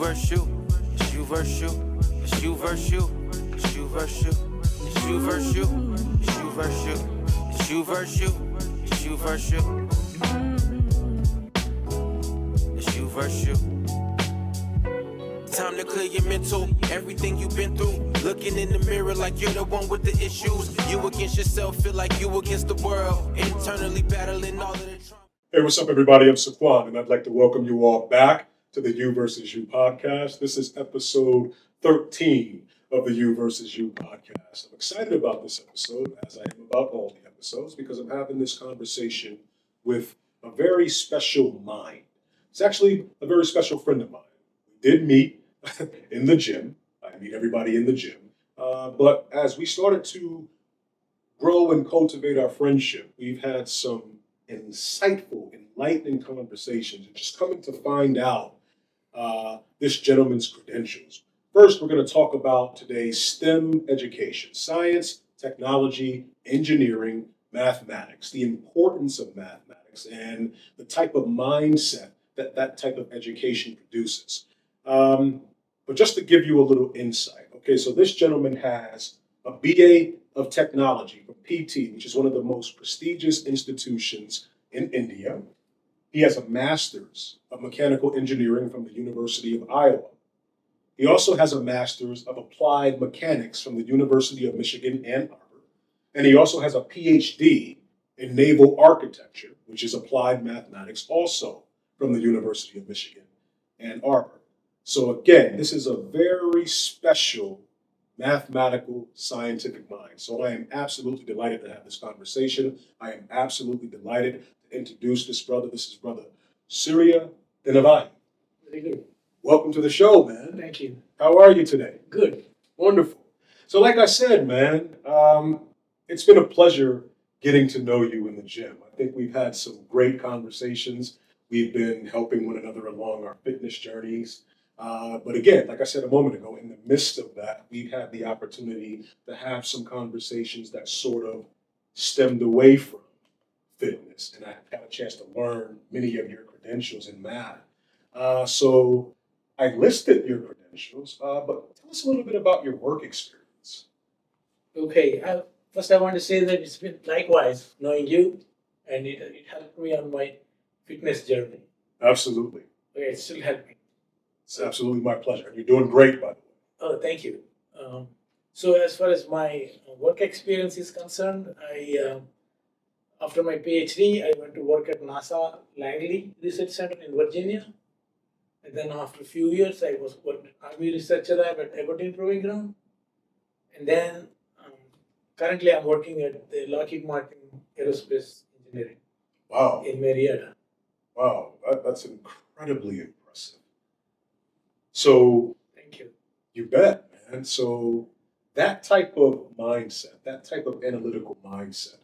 versus you. It's you versus you. It's you versus you. It's you versus you. It's you versus you. It's you versus you. It's you versus you. It's you versus you. It's you versus you. Time to clear your mental, everything you've been through. Looking in the mirror like you're the one with the issues. You against yourself, feel like you against the world. Internally battling all of the trauma. Hey, what's up, everybody? I'm Saquon, and I'd like to welcome you all back to the You versus You podcast. This is episode 13 of the You versus You podcast. I'm excited about this episode, as I am about all the episodes, because I'm having this conversation with a very special mind. It's actually a very special friend of mine. We did meet in the gym. I meet everybody in the gym. But as we started to grow and cultivate our friendship, we've had some insightful, enlightening conversations, and just coming to find out this gentleman's credentials. First, we're going to talk about today's STEM education: science, technology, engineering, mathematics, the importance of mathematics, and the type of mindset that that type of education produces. But just to give you a little insight, okay, so this gentleman has a BA of technology from PT, which is one of the most prestigious institutions in India. He has a master's of mechanical engineering from the University of Iowa. He also has a master's of applied mechanics from the University of Michigan, Ann Arbor. And he also has a PhD in naval architecture, which is applied mathematics, also from the University of Michigan, Ann Arbor. So again, this is a very special mathematical, scientific mind. So I am absolutely delighted to have this conversation. I am absolutely delighted to introduce this brother. This is Brother Surya Dinavai. Very good. Welcome to the show, man. Thank you. How are you today? Good. Wonderful. So like I said, man, it's been a pleasure getting to know you in the gym. I think we've had some great conversations. We've been helping one another along our fitness journeys. But again, like I said a moment ago, in the midst of that, we've had the opportunity to have some conversations that sort of stemmed away from fitness. And I got a chance to learn many of your credentials in math. So I listed your credentials, but tell us a little bit about your work experience. Okay. First, I want to say that it's been likewise knowing you, and it helped me on my fitness journey. Absolutely. Okay, it still helped me. It's absolutely my pleasure. You're doing great, by the way. Oh, thank you. So as far as my work experience is concerned, after my PhD, I went to work at NASA Langley Research Center in Virginia. And then after a few years, I was Army Researcher Lab at Aberdeen Proving Ground. And then currently I'm working at the Lockheed Martin Aerospace Engineering. Wow. In Marietta. Wow, that's incredibly impressive. So, thank you. You bet, man. So that type of mindset, that type of analytical mindset,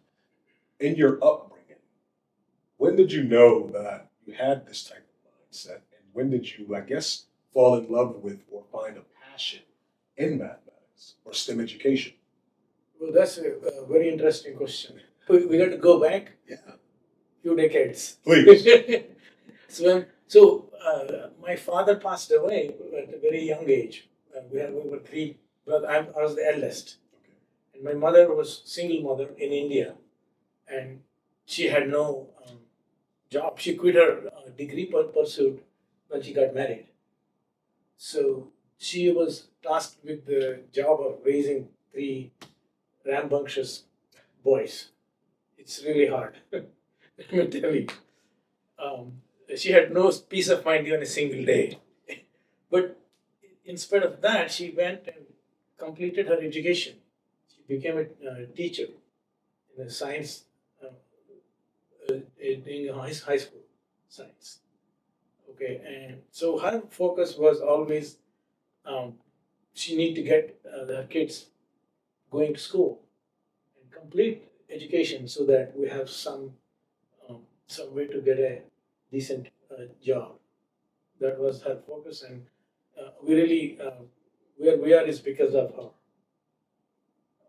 in your upbringing, when did you know that you had this type of mindset? And when did you, I guess, fall in love with or find a passion in mathematics or STEM education? Well, that's a very interesting question. We got to go back a few decades. Please. So my father passed away at a very young age. We were three brothers. I was the eldest. Okay. And my mother was single mother in India. And she had no job. She quit her degree pursuit when she got married. So she was tasked with the job of raising three rambunctious boys. It's really hard. Let me tell you. She had no peace of mind even a single day. But in spite of that, she went and completed her education. She became a teacher in the science, in high school science. Okay, and so her focus was always she need to get her kids going to school and complete education so that we have some way to get a decent job. That was her focus, and we really where we are is because of her.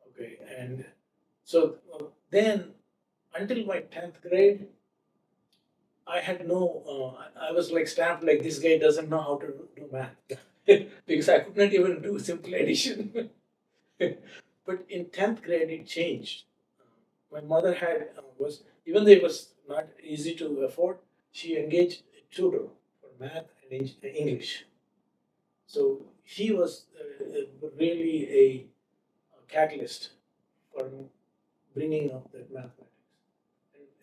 Okay, and so then until my 10th grade, I had no, I was like stamped like this guy doesn't know how to do math because I could not even do simple addition. But in 10th grade, it changed. My mother had, was, even though it was not easy to afford, she engaged a tutor for math and English. So he was really a catalyst for bringing up that mathematics.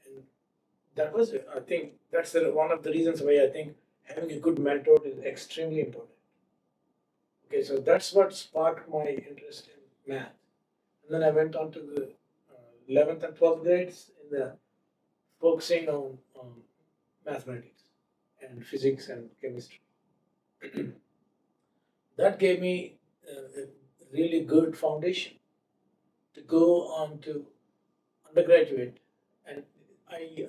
And that was, I think, that's one of the reasons why I think having a good mentor is extremely important. Okay, so that's what sparked my interest in math. And then I went on to the 11th and 12th grades in the focusing on mathematics and physics and chemistry. That gave me a really good foundation to go on to undergraduate, and I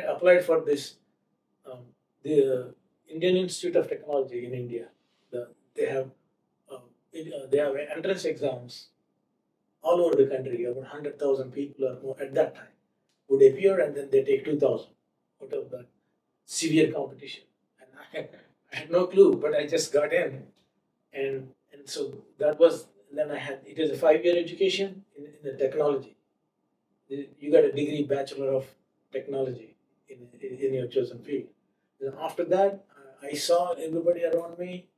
applied for this the Indian Institute of Technology in India. They have they have entrance exams all over the country. About 100,000 people or more at that time would appear, and then they take 2,000 out of that severe competition. And I had no clue, but I just got in, and so that was, then I had, it is a 5-year education in the technology. You got a degree, Bachelor of Technology in your chosen field. Then after that, I saw everybody around me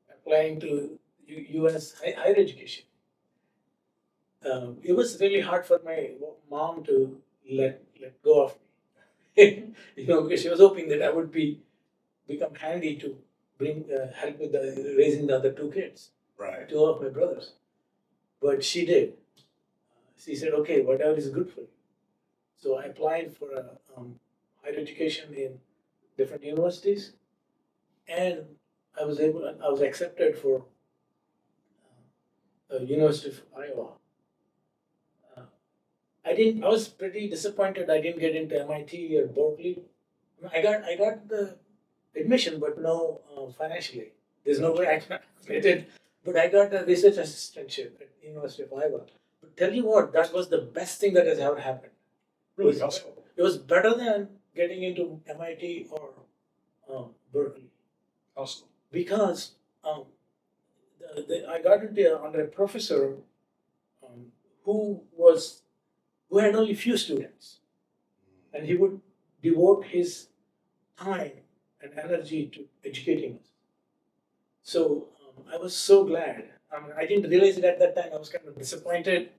applying to US higher education. It was really hard for my mom to let go of me, because she was hoping that I would become handy to bring help with raising the other two kids, Right. two of my brothers. But she did. She said, "Okay, whatever is good for you." So I applied for higher education in different universities, and I was accepted for University of Iowa. I was pretty disappointed I didn't get into MIT or Berkeley. I got the admission, but no financially. There's no way I can get it. But I got a research assistantship at University of Iowa. But tell you what, that was the best thing that has ever happened. Really awesome. It was better than getting into MIT or Berkeley, Awesome. because I got into under a professor um, who was who had only few students, and he would devote his time and energy to educating us. So I was so glad. I didn't realize it at that time. I was kind of disappointed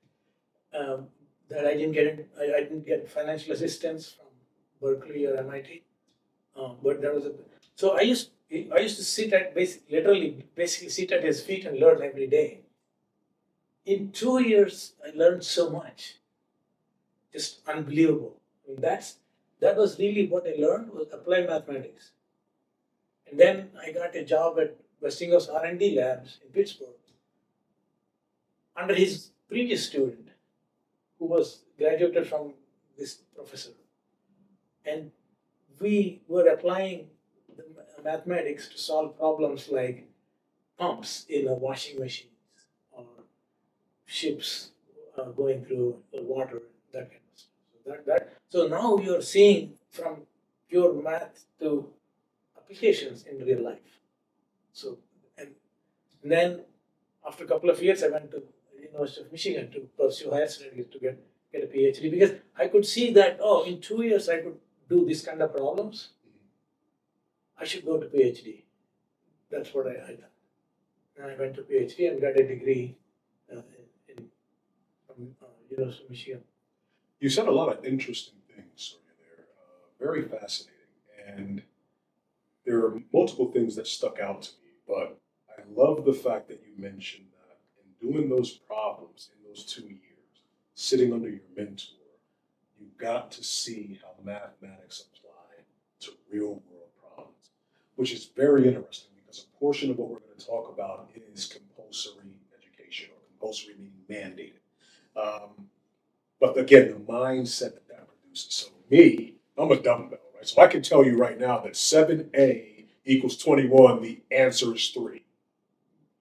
um, that I didn't get financial assistance from Berkeley or MIT. But there was a so I used to sit at basically sit at his feet and learn every day. In 2 years, I learned so much, just unbelievable. I mean, that was really what I learned, was applied mathematics. And then I got a job at Westinghouse R&D labs in Pittsburgh under his previous student, who was graduated from this professor. And we were applying the mathematics to solve problems like pumps in a washing machines or ships going through the water, that kind of stuff. So now you're seeing from pure math to applications in real life. So and then after a couple of years, I went to the University of Michigan to pursue higher studies to get a PhD, because I could see that, in 2 years I could do this kind of problems. I should go to PhD. That's what I done. And I went to PhD and got a degree from University of Michigan. You said a lot of interesting things there, very fascinating. And there are multiple things that stuck out to me, but I love the fact that you mentioned that in doing those problems in those 2 years, sitting under your mentor, you got to see how mathematics apply to real world problems, which is very interesting because a portion of what we're going to talk about is compulsory education, or compulsory meaning mandated. But again, the mindset that produces. So me, I'm a dumbbell, right? So I can tell you right now that 7a equals 21, the answer is 3.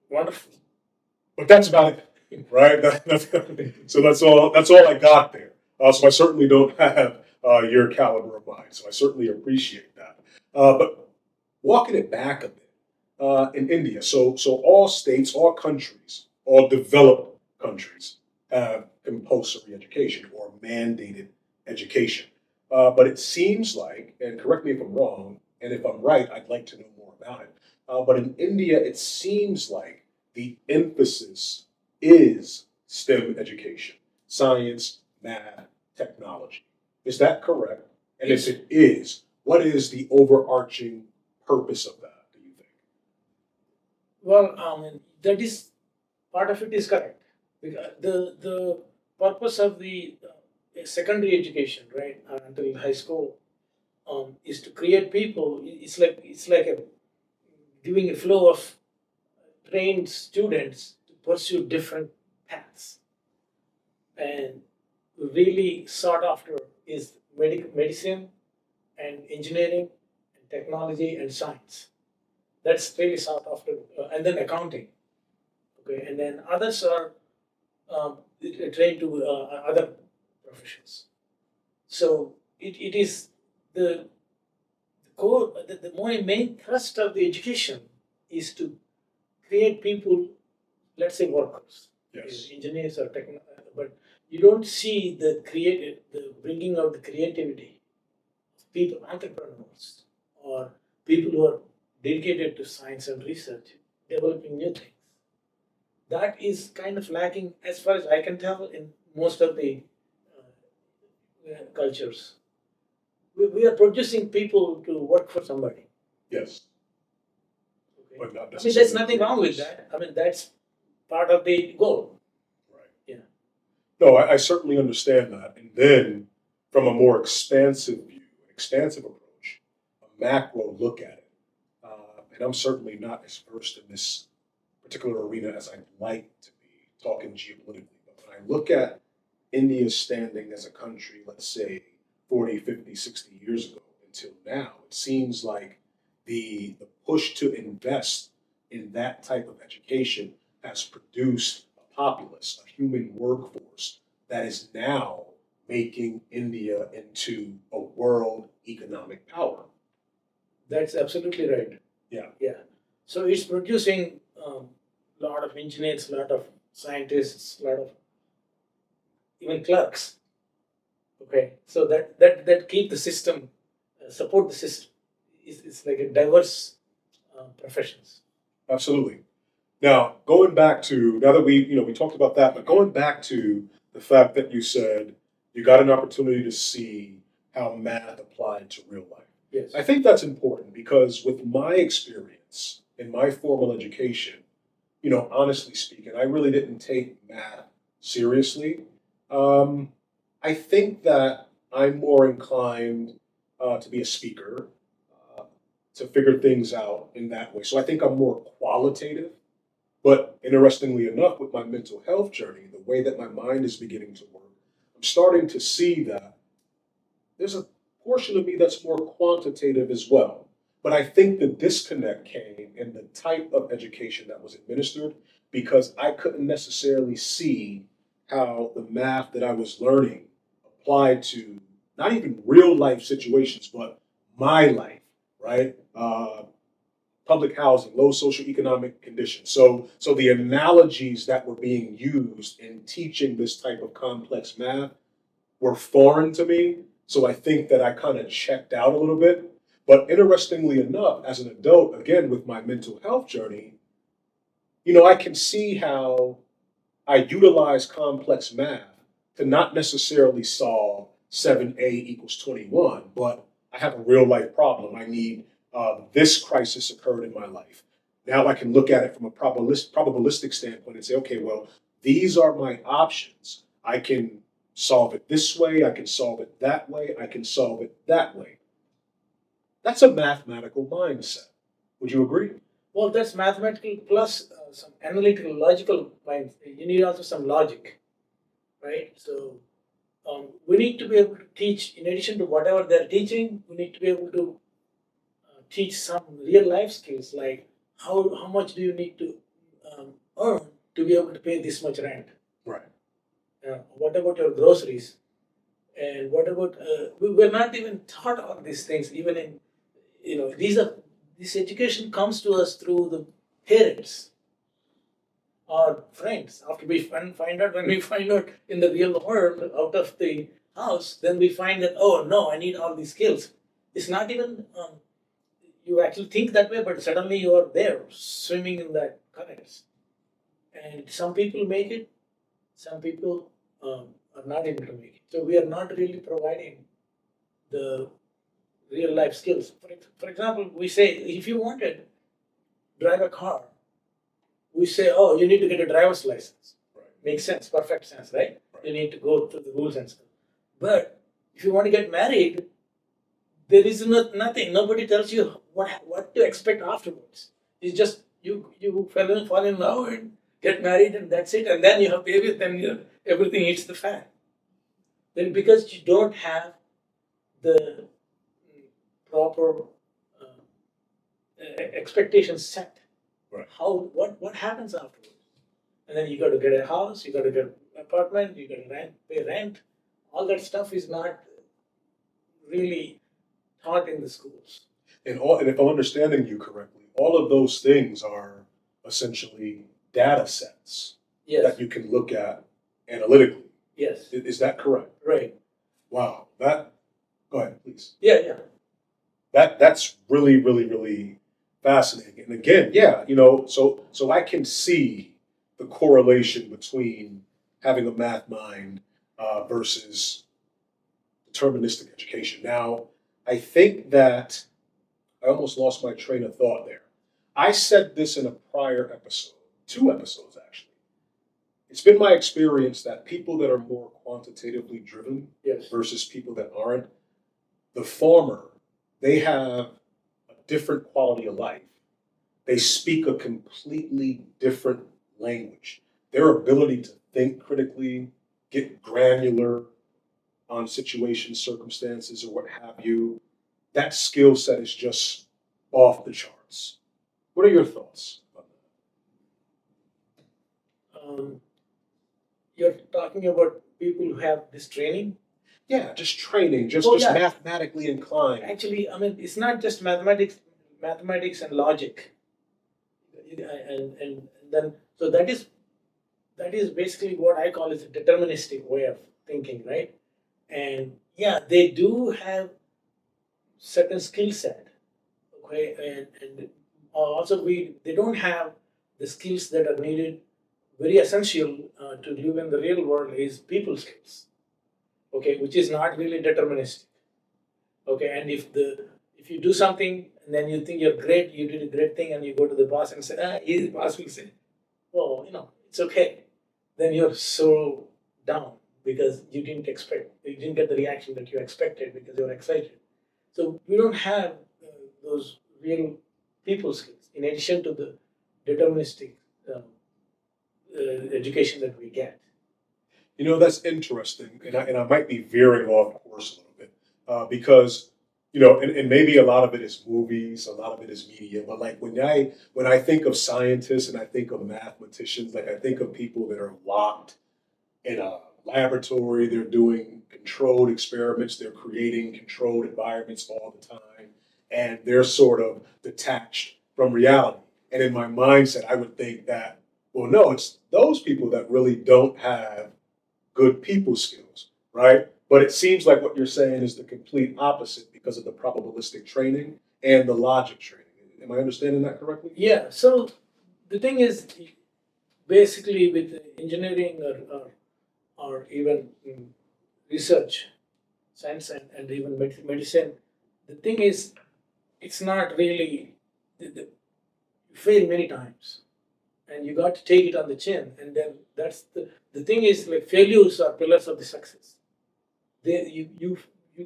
Wonderful. But that's about it, right? So that's all I got there. So I certainly don't have your caliber of mind. So I certainly appreciate that. But walking it back a bit, in India, so all states, all countries, all developed countries have compulsory education or mandated education. But it seems like, and correct me if I'm wrong, and if I'm right, I'd like to know more about it. But in India, it seems like the emphasis is STEM education, science, math, technology. Is that correct? And if Yes. it is, what is the overarching purpose of that, do you think? Well, that is part of it is correct. Because the purpose of the secondary education, right, until high school, is to create people. It's like a giving a flow of trained students to pursue different paths. And really sought after is medicine and engineering and technology and science. That's really sought after, and then accounting. Okay, and then others are trained to other professions. So it is the core, the main thrust of the education is to create people, let's say workers, Yes. engineers or techno, but you don't see the bringing out the creativity of people, entrepreneurs, or people who are dedicated to science and research, developing new things. That is kind of lacking, as far as I can tell, in most of the cultures. We are producing people to work for somebody. Yes. Okay? But not I mean, necessarily. there's nothing wrong with that. I mean, that's part of the goal. Right. Yeah. No, I certainly understand that. And then from a more expansive view, an expansive approach, a macro look at it. And I'm certainly not as versed in this particular arena as I'd like to be talking geopolitically. But when I look at India's standing as a country, let's say 40, 50, 60 years ago until now, it seems like the push to invest in that type of education has produced a populace, a human workforce that is now making India into a world economic power. That's absolutely right. Yeah. Yeah. So it's producing a lot of engineers, a lot of scientists, a lot of even clerks. Okay. So that keep the system, support the system. It's like a diverse professions. Absolutely. Now, going back to now that we talked about that, but going back to the fact that you said you got an opportunity to see how math applied to real life. Yes. I think that's important because with my experience in my formal education, honestly speaking, I really didn't take math seriously. Um, I think that I'm more inclined to be a speaker, uh, to figure things out in that way. So I think I'm more qualitative. But interestingly enough, with my mental health journey, the way that my mind is beginning to work, I'm starting to see that there's a portion of me that's more quantitative as well. But I think the disconnect came in the type of education that was administered because I couldn't necessarily see how the math that I was learning applied to not even real life situations, but my life, right? Public housing, low socioeconomic conditions. So the analogies that were being used in teaching this type of complex math were foreign to me. So I think that I kind of checked out a little bit. But interestingly enough, as an adult, again with my mental health journey, I can see how I utilize complex math to not necessarily solve 7a equals 21, but I have a real life problem. I need this crisis occurred in my life. Now I can look at it from a probabilistic standpoint and say, okay, well, these are my options. I can solve it this way, I can solve it that way, I can solve it that way. That's a mathematical mindset. Would you agree? Well, that's mathematical plus some analytical, logical mind. You need also some logic, right? So we need to be able to teach, in addition to whatever they're teaching, we need to be able to teach some real life skills like how much do you need to earn to be able to pay this much rent? Right. What about your groceries? And what about we were not even taught all these things, even in this education comes to us through the parents or friends. After we find out, when we find out in the real world out of the house, then we find that, oh no, I need all these skills. It's not even you actually think that way, but suddenly you are there swimming in that currents. And some people make it, some people are not able to make it. So we are not really providing the real life skills. For example, we say if you want to drive a car, we say, oh, you need to get a driver's license. Right. Makes sense, perfect sense, right? Right. You need to go through the rules and stuff. But if you want to get married, there is nothing. Nobody tells you what to expect afterwards. It's just you fall in love and get married and that's it. And then you have babies, then everything hits the fan. Then because you don't have the proper expectations set, Right. What happens afterwards? And then you got to get a house, you got to get an apartment, you got to pay rent. All that stuff is not really taught in the schools. And if I'm understanding you correctly, all of those things are essentially data sets Yes. that you can look at analytically. Yes. Is that correct? Right. Wow. Go ahead, please. Yeah. That's really, really, really fascinating. And again, yeah, so I can see the correlation between having a math mind versus deterministic education. Now, I think that I almost lost my train of thought there. I said this in a prior episode, 2 episodes actually. It's been my experience that people that are more quantitatively driven Yes. versus people that aren't, the former, they have a different quality of life. They speak a completely different language. Their ability to think critically, get granular on situations, circumstances, or what have you, that skill set is just off the charts. What are your thoughts on that? You're talking about people who have this training. Yeah, just training, just Oh, yeah. mathematically inclined. Actually, I mean, it's not just mathematics and logic, and then so that is basically what I call is a deterministic way of thinking, right? And yeah, they do have certain skill set, okay, and also they don't have the skills that are needed. Very essential to live in the real world is people skills, okay, which is not really deterministic. Okay, and if you do something and then you think you're great, you did a great thing, and you go to the boss and say, the boss will say, oh, it's okay. Then you're so down because you didn't get the reaction that you expected because you're excited. So we don't have those real people skills in addition to the deterministic education that we get. That's interesting, and I might be veering off course a little bit because and maybe a lot of it is movies, a lot of it is media, but like when I think of scientists and I think of mathematicians, like I think of people that are locked in a laboratory, they're doing controlled experiments, they're creating controlled environments all the time, and they're sort of detached from reality. And in my mindset, I would think that, well, no, it's those people that really don't have good people skills, right? But it seems like what you're saying is the complete opposite because of the probabilistic training and the logic training. Am I understanding that correctly? Yeah. So the thing is, basically, with engineering or even research, science, and even medicine, the thing is, it's not really. You fail many times, and you got to take it on the chin, and then that's the thing is, like, failures are pillars of the success. You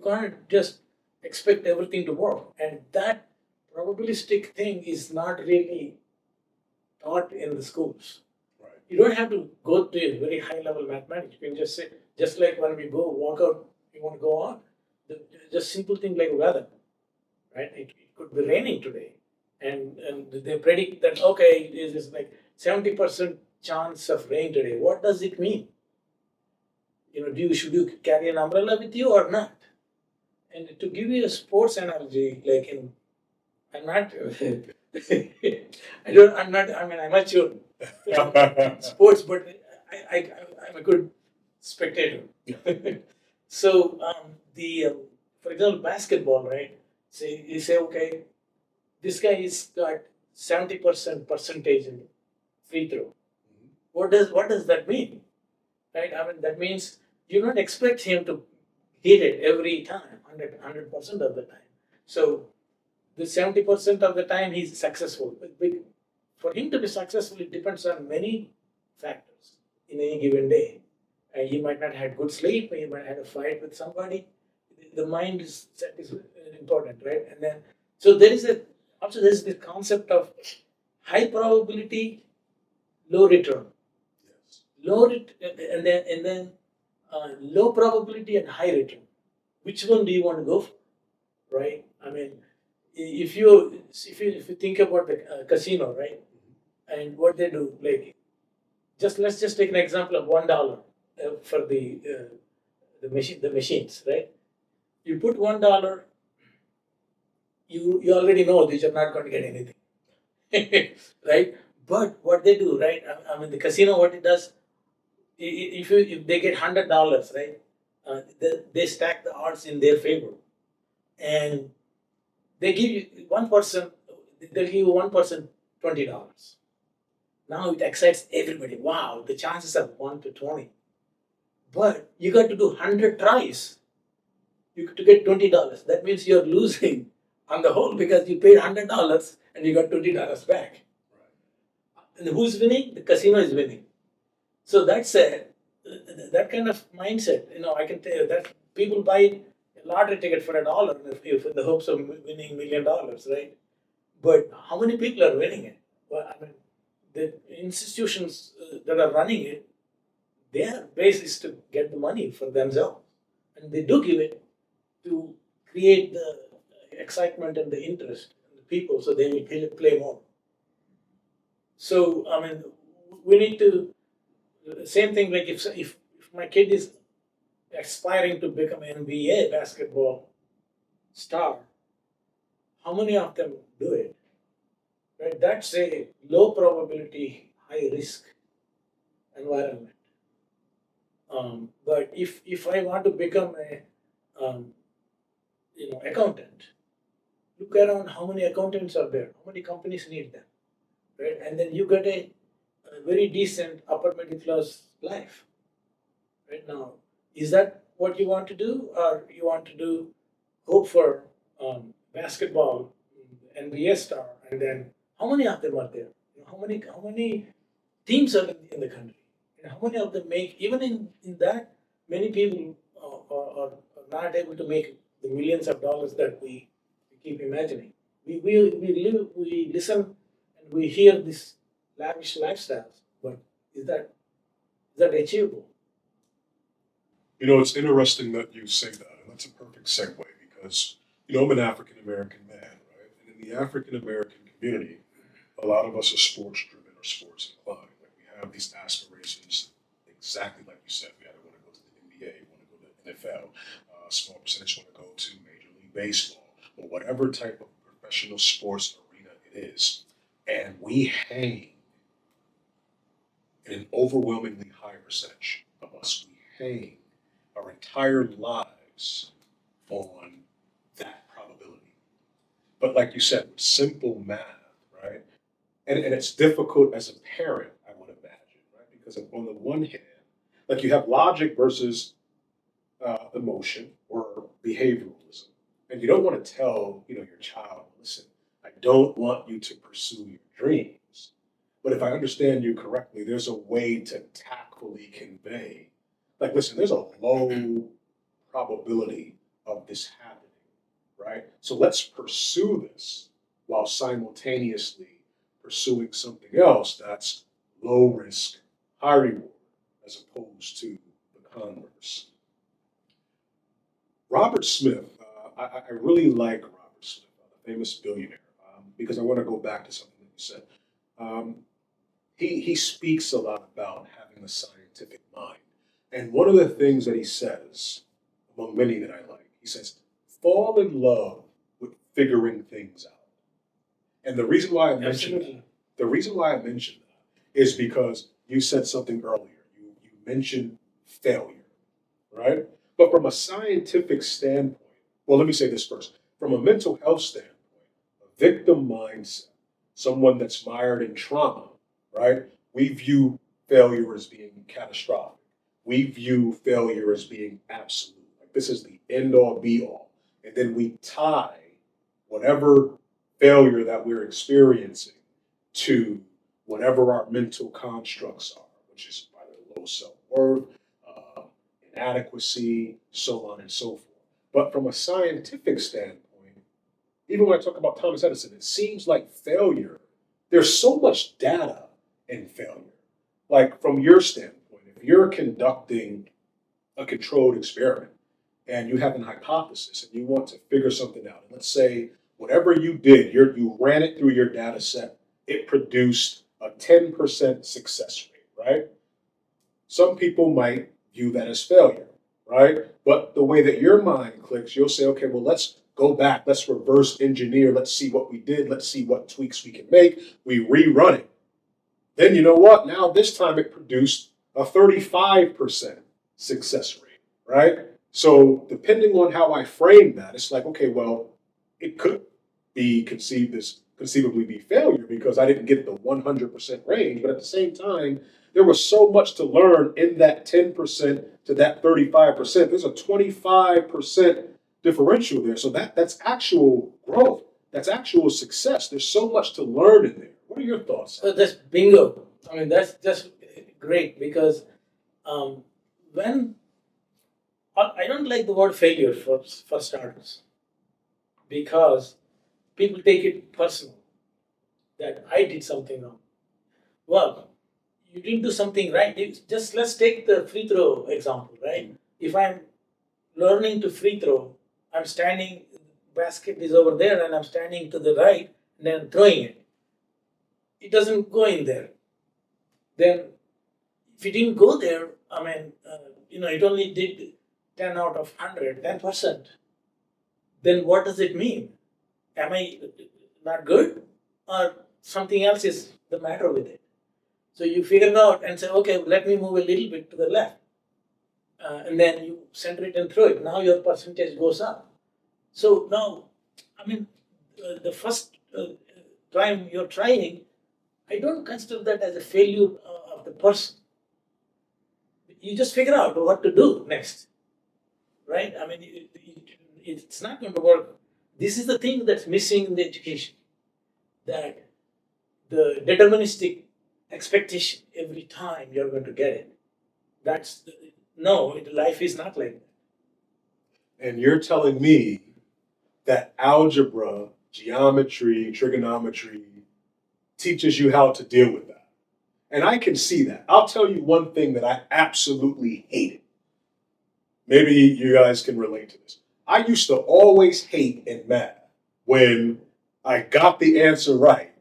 can't just expect everything to work, and that probabilistic thing is not really taught in the schools. Right. You don't have to go to a very high level mathematics. You can just say, just like when we go walk out, you want to go on, just simple thing like weather, right? It could be raining today, and they predict that, okay, it is like 70% chance of rain today. What does it mean? should you carry an umbrella with you or not? And to give you a sports analogy, I'm not, I'm an amateur in sports, but I'm a good spectator. So, for example, basketball, right? Say, you say, okay, this guy is got 70% percentage in free throw. What does that mean? Right? I mean, that means you don't expect him to hit it every time, 100% of the time. So the 70% of the time he's successful. But for him to be successful, it depends on many factors in any given day. He might not have good sleep, he might have had a fight with somebody. The mind is important, right? And then, so there's this concept of high probability, low return. Low probability and high return. Which one do you want to go for, right? I mean, if you think about the casino, right, and what they do, like, let's just take an example of $1 for the machines, right? You put $1, you already know that you're not going to get anything, right? But what they do, right? I mean, the casino, what it does, if they get $100, right, they stack the odds in their favor, and they give you one person, they'll give you one person $20. Now it excites everybody. Wow, the chances are 1 to 20. But you got to do 100 tries to get $20. That means you're losing on the whole because you paid $100 and you got $20 back. And who's winning? The casino is winning. So that kind of mindset. I can tell you that people buy a lottery ticket for $1 if in the hopes of winning $1 million, right? But how many people are winning it? Well, I mean, the institutions that are running it, their base is to get the money for themselves, and they do give it to create the excitement and the interest in the people, so they will play more. So I mean, we need to same thing. Like if my kid is aspiring to become an NBA basketball star, how many of them do it? Right? That's a low probability, high risk environment. But if I want to become a accountant, look around how many accountants are there, how many companies need them, right? And then you get a very decent upper middle class life. Right now, is that what you want to do, or you want to do hope for basketball, NBA star, and then how many of them are there? How many teams are in the country? And how many of them make even in that many people are not able to make the millions of dollars that we keep imagining. We listen and we hear these lavish lifestyles, but is that achievable? It's interesting that you say that, and that's a perfect segue because, I'm an African American man, right? And in the African American community, a lot of us are sports driven or sports inclined. Like we have these aspirations, exactly like you said. We either want to go to the NBA, we want to go to the NFL, a small percentage want to go to Major League Baseball, or whatever type of professional sports arena it is. And we hang in an overwhelmingly high percentage of us, we hang our entire lives on that probability. But like you said, with simple math, right? And it's difficult as a parent, I would imagine, right? Because on the one hand, like you have logic versus emotion or behavioralism, and you don't want to tell your child, listen, I don't want you to pursue your dreams. But if I understand you correctly, there's a way to tactfully convey, like, listen, there's a low probability of this happening, right? So let's pursue this while simultaneously pursuing something else that's low risk, high reward, as opposed to the converse. Robert Smith, I really like Robert Smith, the famous billionaire, because I want to go back to something that you said. Um, he speaks a lot about having a scientific mind. And one of the things that he says, among many that I like, he says, fall in love with figuring things out. And the reason why I mentioned Absolutely. the reason why I mentioned that is because you said something earlier. You mentioned failure, right? But from a scientific standpoint, well, let me say this first. From a mental health standpoint, a victim mindset, someone that's mired in trauma, right? We view failure as being catastrophic. We view failure as being absolute. Like this is the end all be all. And then we tie whatever failure that we're experiencing to whatever our mental constructs are, which is either low self worth, uh, inadequacy, so on and so forth. But from a scientific standpoint, even when I talk about Thomas Edison, it seems like failure, there's so much data in failure. Like from your standpoint, if you're conducting a controlled experiment and you have an hypothesis and you want to figure something out, and let's say whatever you did, you ran it through your data set, it produced a 10% success rate, right? Some people might view that as failure, right? But the way that your mind clicks, you'll say, okay, well, let's go back, let's reverse engineer, let's see what we did, let's see what tweaks we can make. We rerun it. Then you know what? Now this time it produced a 35% success rate, right? So depending on how I frame that, it's like, okay, well, it could be conceivably be failure because I didn't get the 100% range, but at the same time, there was so much to learn in that 10% to that 35%. There's a 25% differential there. So that's actual growth. That's actual success. There's so much to learn in there. What are your thoughts? So that's bingo. I mean, that's just great because when I don't like the word failure for starters because people take it personal that I did something wrong. Well, you didn't do something right. Just let's take the free throw example, right? If I'm learning to free throw, I'm standing, basket is over there, and I'm standing to the right, and then I'm throwing it. It doesn't go in there. Then, if it didn't go there, I mean, it only did 10 out of 100, 10%. Then what does it mean? Am I not good, or something else is the matter with it? So you figure it out and say, okay, let me move a little bit to the left. And then you center it and throw it. Now your percentage goes up. So now, I mean, the first time you're trying, I don't consider that as a failure of the person. You just figure out what to do next, right? I mean, it's not going to work. This is the thing that's missing in the education, that the deterministic expectation every time you're going to get it. Life is not like that. And you're telling me that algebra, geometry, trigonometry teaches you how to deal with that. And I can see that. I'll tell you one thing that I absolutely hated. Maybe you guys can relate to this. I used to always hate in math when I got the answer right,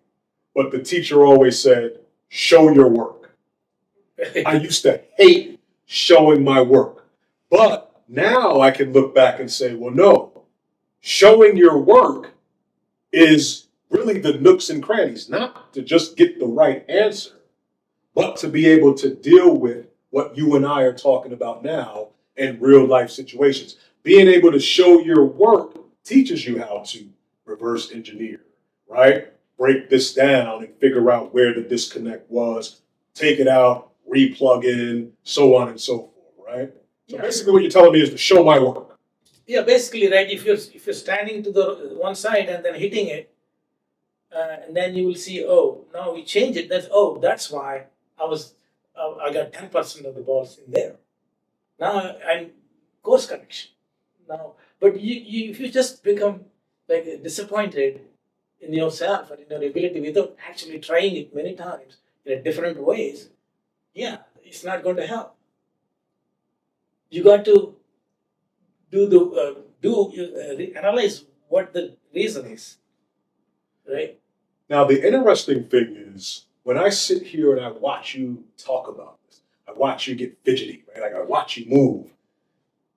but the teacher always said, show your work. I used to hate showing my work. But now I can look back and say, well, no, showing your work is really the nooks and crannies, not to just get the right answer, but to be able to deal with what you and I are talking about now in real life situations. Being able to show your work teaches you how to reverse engineer, right? Break this down and figure out where the disconnect was, take it out, replug in, so on and so forth, right? So basically what you're telling me is to show my work. Yeah, basically, right. If you're standing to the one side and then hitting it, and then you will see, oh, now we change it. That's why I got 10% of the balls in there. Now I'm course correction. Now, but if you just become like disappointed in yourself and in your ability without actually trying it many times in different ways, yeah, it's not going to help. You got to analyze what the reason is, right? Now, the interesting thing is when I sit here and I watch you talk about this, I watch you get fidgety, right? Like I watch you move.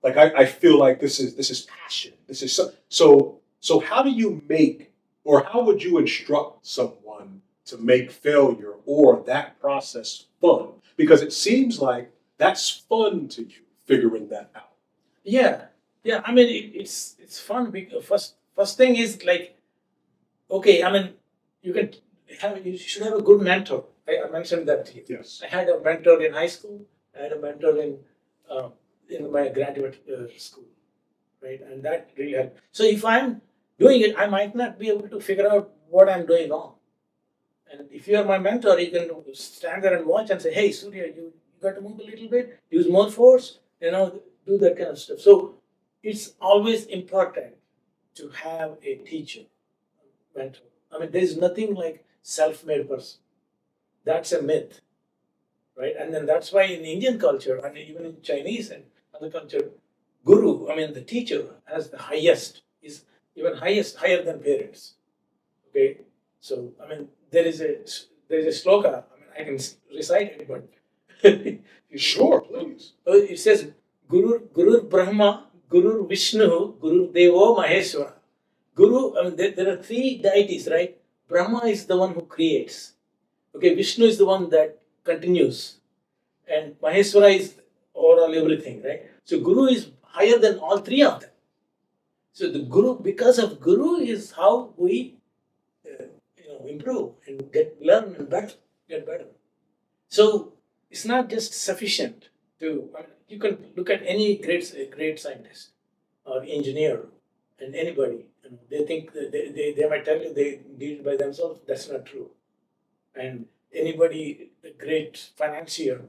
Like I feel like this is passion. This is so how do you make or how would you instruct someone to make failure or that process fun? Because it seems like that's fun to you, figuring that out. Yeah, yeah. I mean, it's fun. Because first thing is like, okay. I mean, you should have a good mentor. I mentioned that to you. Yes. I had a mentor in high school. I had a mentor uh, in my graduate school, right? And that really helped. So if I'm doing it, I might not be able to figure out what I'm doing wrong. And if you are my mentor, you can stand there and watch and say, "Hey, Surya, you got to move a little bit, use more force, do that kind of stuff." So it's always important to have a teacher, mentor. I mean, there is nothing like self-made person. That's a myth, right? And then that's why in Indian culture and even in Chinese and other culture, guru, I mean, the teacher has the highest, is even higher than parents. Okay, so I mean, there is a sloka. I mean, I can recite it, but Sure, please. it says, Guru Brahma, Guru Vishnu, Guru Devo Maheshwara. Guru, I mean, there are three deities, right? Brahma is the one who creates. Okay, Vishnu is the one that continues, and Maheshwara is overall everything, right? So Guru is higher than all three of them. So the Guru, because of Guru, is how we improve and learn and get better. So it's not just sufficient to. I mean, you can look at any great scientist or engineer and anybody. They think that they might tell you they did it by themselves. That's not true. And anybody, a great financier,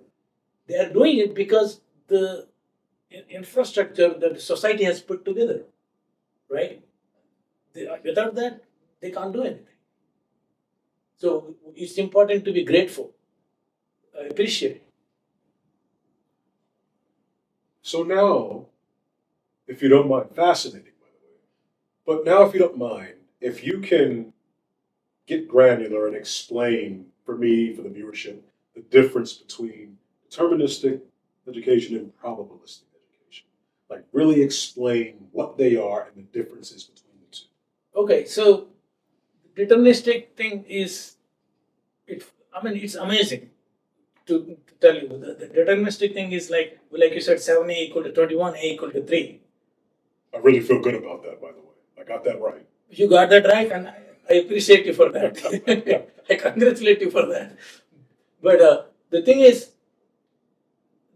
they are doing it because the infrastructure that the society has put together, right? Without that, they can't do anything. So it's important to be grateful, appreciate. So now, if you don't mind, fascinating by the way. But now, if you don't mind, if you can get granular and explain for me, for the viewership, the difference between deterministic education and probabilistic education. Like really explain what they are and the differences between the two. Okay, so deterministic thing is I mean, it's amazing to tell you. The deterministic thing is like you said, 7a equal to 21, a equal to 3. I really feel good about that, by the way. I got that right. You got that right, and I appreciate you for that. I congratulate you for that. But the thing is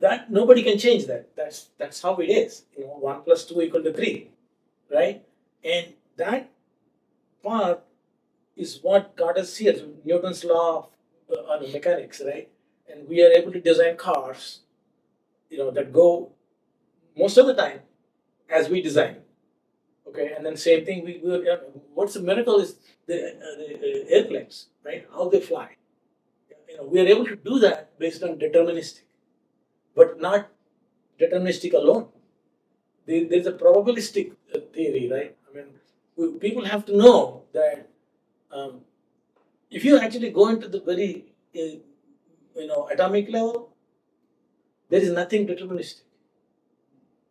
that nobody can change that. That's how it is. 1 plus 2 equal to 3, right? And that part is what got us here. So Newton's law of mechanics, right? And we are able to design cars, that go most of the time as we design. Okay, and then same thing. What's the miracle is the airplanes, right? How they fly. We are able to do that based on deterministic, but not deterministic alone. There's a probabilistic theory, right? I mean, people have to know that if you actually go into the very atomic level, there is nothing deterministic.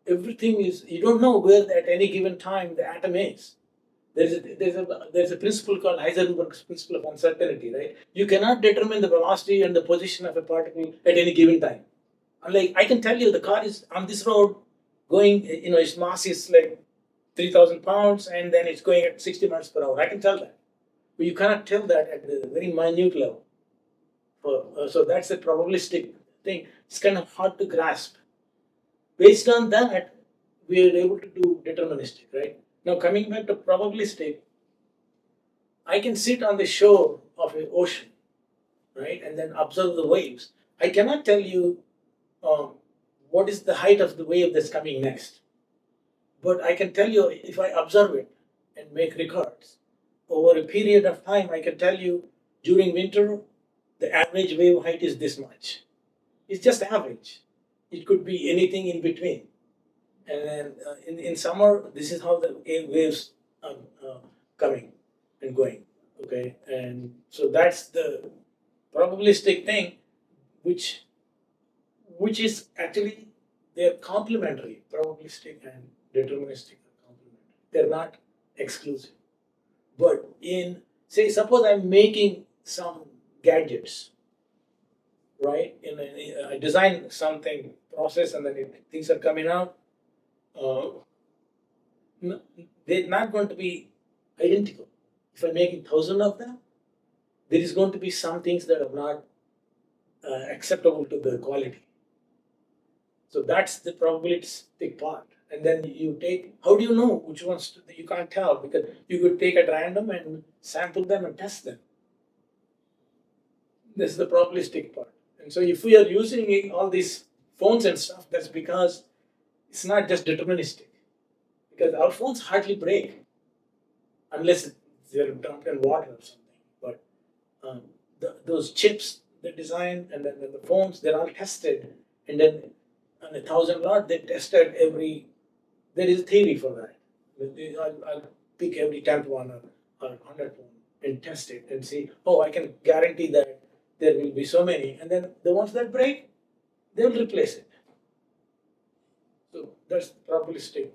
Everything is, you don't know where at any given time the atom is. There's a principle called Heisenberg's principle of uncertainty, right? You cannot determine the velocity and the position of a particle at any given time. Unlike, I can tell you the car is on this road going, its mass is like 3,000 pounds and then it's going at 60 miles per hour. I can tell that. But you cannot tell that at the very minute level. So that's the probabilistic thing. It's kind of hard to grasp. Based on that, we are able to do deterministic, right? Now, coming back to probabilistic, I can sit on the shore of an ocean, right, and then observe the waves. I cannot tell you what is the height of the wave that's coming next. But I can tell you if I observe it and make records. Over a period of time, I can tell you during winter, the average wave height is this much. It's just average. It could be anything in between. And then in summer, this is how the waves are coming and going. Okay, and so that's the probabilistic thing, which which is actually they're complementary. Probabilistic and deterministic are complementary. They're not exclusive. But in say, suppose I'm making some gadgets, right? I design something process, and then things are coming out. Uh, they're not going to be identical. If I'm making 1,000 of them, there is going to be some things that are not acceptable to the quality. So that's the probabilistic part. And then you take, how do you know which ones you can't tell, because you could take at random and sample them and test them. This is the probabilistic part. And so if we are using all these phones and stuff, that's because it's not just deterministic. Because our phones hardly break unless they're dumped in water or something. But those chips, the design, and then the phones, they're all tested. And then on 1,000 lot, they tested every. There is a theory for that. I'll pick every 10th one or 100th one and test it and see, oh, I can guarantee that there will be so many. And then the ones that break, they'll replace it. So that's probabilistic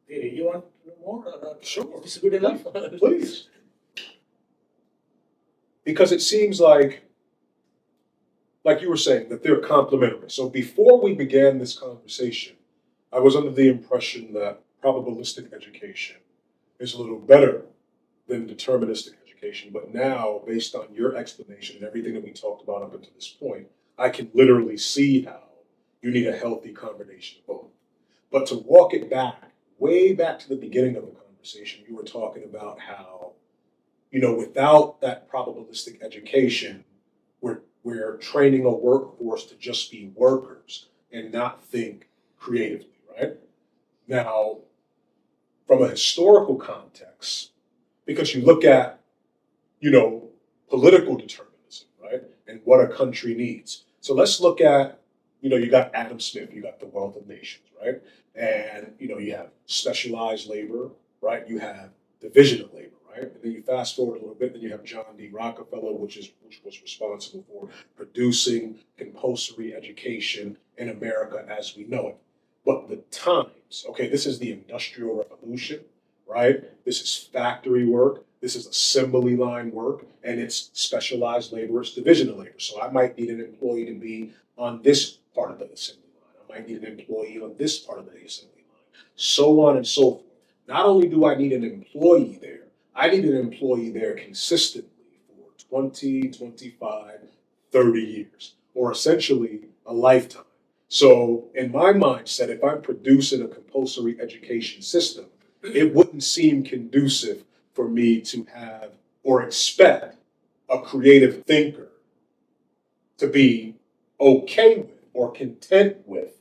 theory. You want to know more? Or Sure. Is this good enough? Please. Because it seems like you were saying, that they're complementary. So before we began this conversation, I was under the impression that probabilistic education is a little better than deterministic education. But now, based on your explanation and everything that we talked about up until this point, I can literally see how you need a healthy combination of both. But to walk it back, way back to the beginning of the conversation, you were talking about how, without that probabilistic education, we're training a workforce to just be workers and not think creatively, right? Now, from a historical context, because you look at, political determinism, right? And what a country needs. So let's look at, you got Adam Smith, you got The Wealth of Nations, right? And, you have specialized labor, right? You have division of labor, right? And then you fast forward a little bit, then you have John D. Rockefeller, which was responsible for producing compulsory education in America as we know it. But the times, okay, this is the Industrial Revolution, right? This is factory work. This is assembly line work, and it's specialized labor, it's division of labor. So I might need an employee to be on this part of the assembly line. I might need an employee on this part of the assembly line, so on and so forth. Not only do I need an employee there, I need an employee there consistently for 20, 25, 30 years, or essentially a lifetime. So in my mindset, if I'm producing a compulsory education system, it wouldn't seem conducive for me to have or expect a creative thinker to be okay with or content with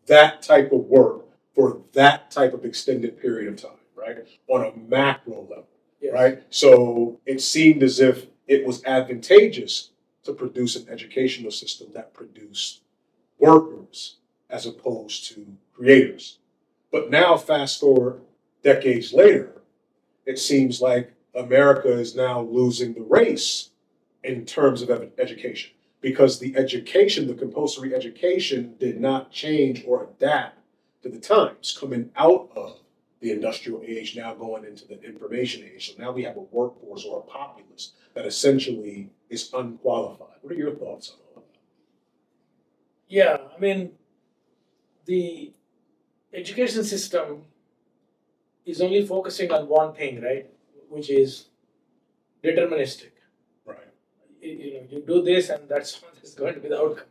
that type of work for that type of extended period of time, right? On a macro level, Yes. right? So it seemed as if it was advantageous to produce an educational system that produced workers as opposed to creators. But now, fast forward decades later, it seems like America is now losing the race in terms of education, because the compulsory education did not change or adapt to the times, coming out of the industrial age, now going into the information age. So now we have a workforce or a populace that essentially is unqualified. What are your thoughts on all that? Yeah, I mean, the education system is only focusing on one thing, right? Which is deterministic. Right. You do this, and that's going to be the outcome.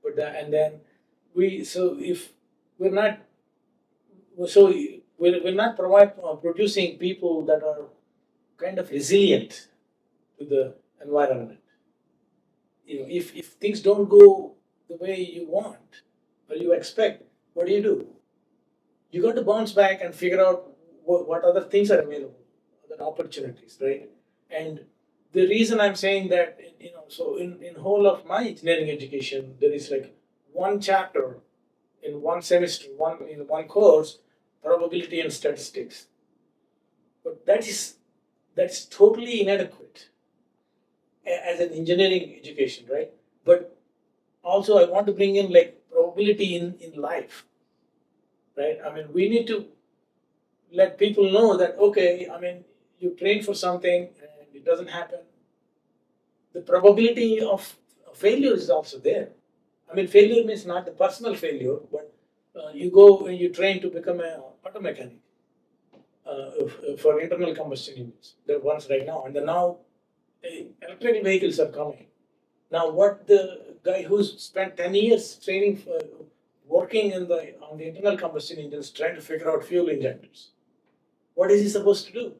But and then if we're not, we're not producing people that are kind of resilient to the environment. If things don't go the way you want or you expect, what do? You got to bounce back and figure out what other things are available, other opportunities, right? And the reason I'm saying that, so in whole of my engineering education, there is like one chapter in one semester, one course, probability and statistics. But that's totally inadequate as an engineering education, right? But also I want to bring in like probability in life, right? I mean, we need to let people know that, okay, I mean, you train for something and it doesn't happen. The probability of failure is also there. I mean, failure means not the personal failure, but you go and you train to become an auto mechanic for internal combustion engines. The ones right now, and then now electrical vehicles are coming. Now, what the guy who's spent 10 years training for working on the internal combustion engines, trying to figure out fuel injectors, what is he supposed to do?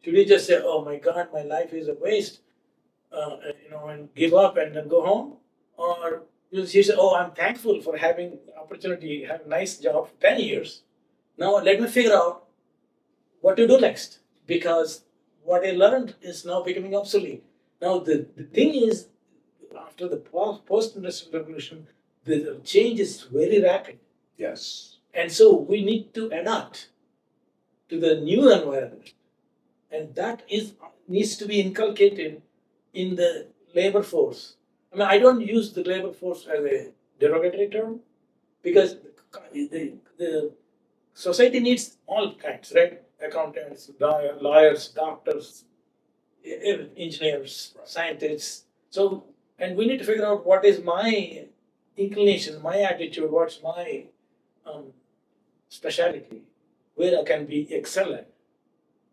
Should he just say, "Oh my God, my life is a waste," and give up and then go home, or you say, "Oh, I'm thankful for having the opportunity, have a nice job for 10 years. Now let me figure out what to do next because what I learned is now becoming obsolete." Now the thing is, after the post-industrial revolution, the change is very rapid, Yes. and so we need to adapt to the new environment, and that needs to be inculcated in the labor force. I mean, I don't use the labor force as a derogatory term because the society needs all kinds, right? Accountants, lawyers, doctors, engineers, scientists. So, and we need to figure out what is my inclination, my attitude, what's my specialty, where I can be excellent,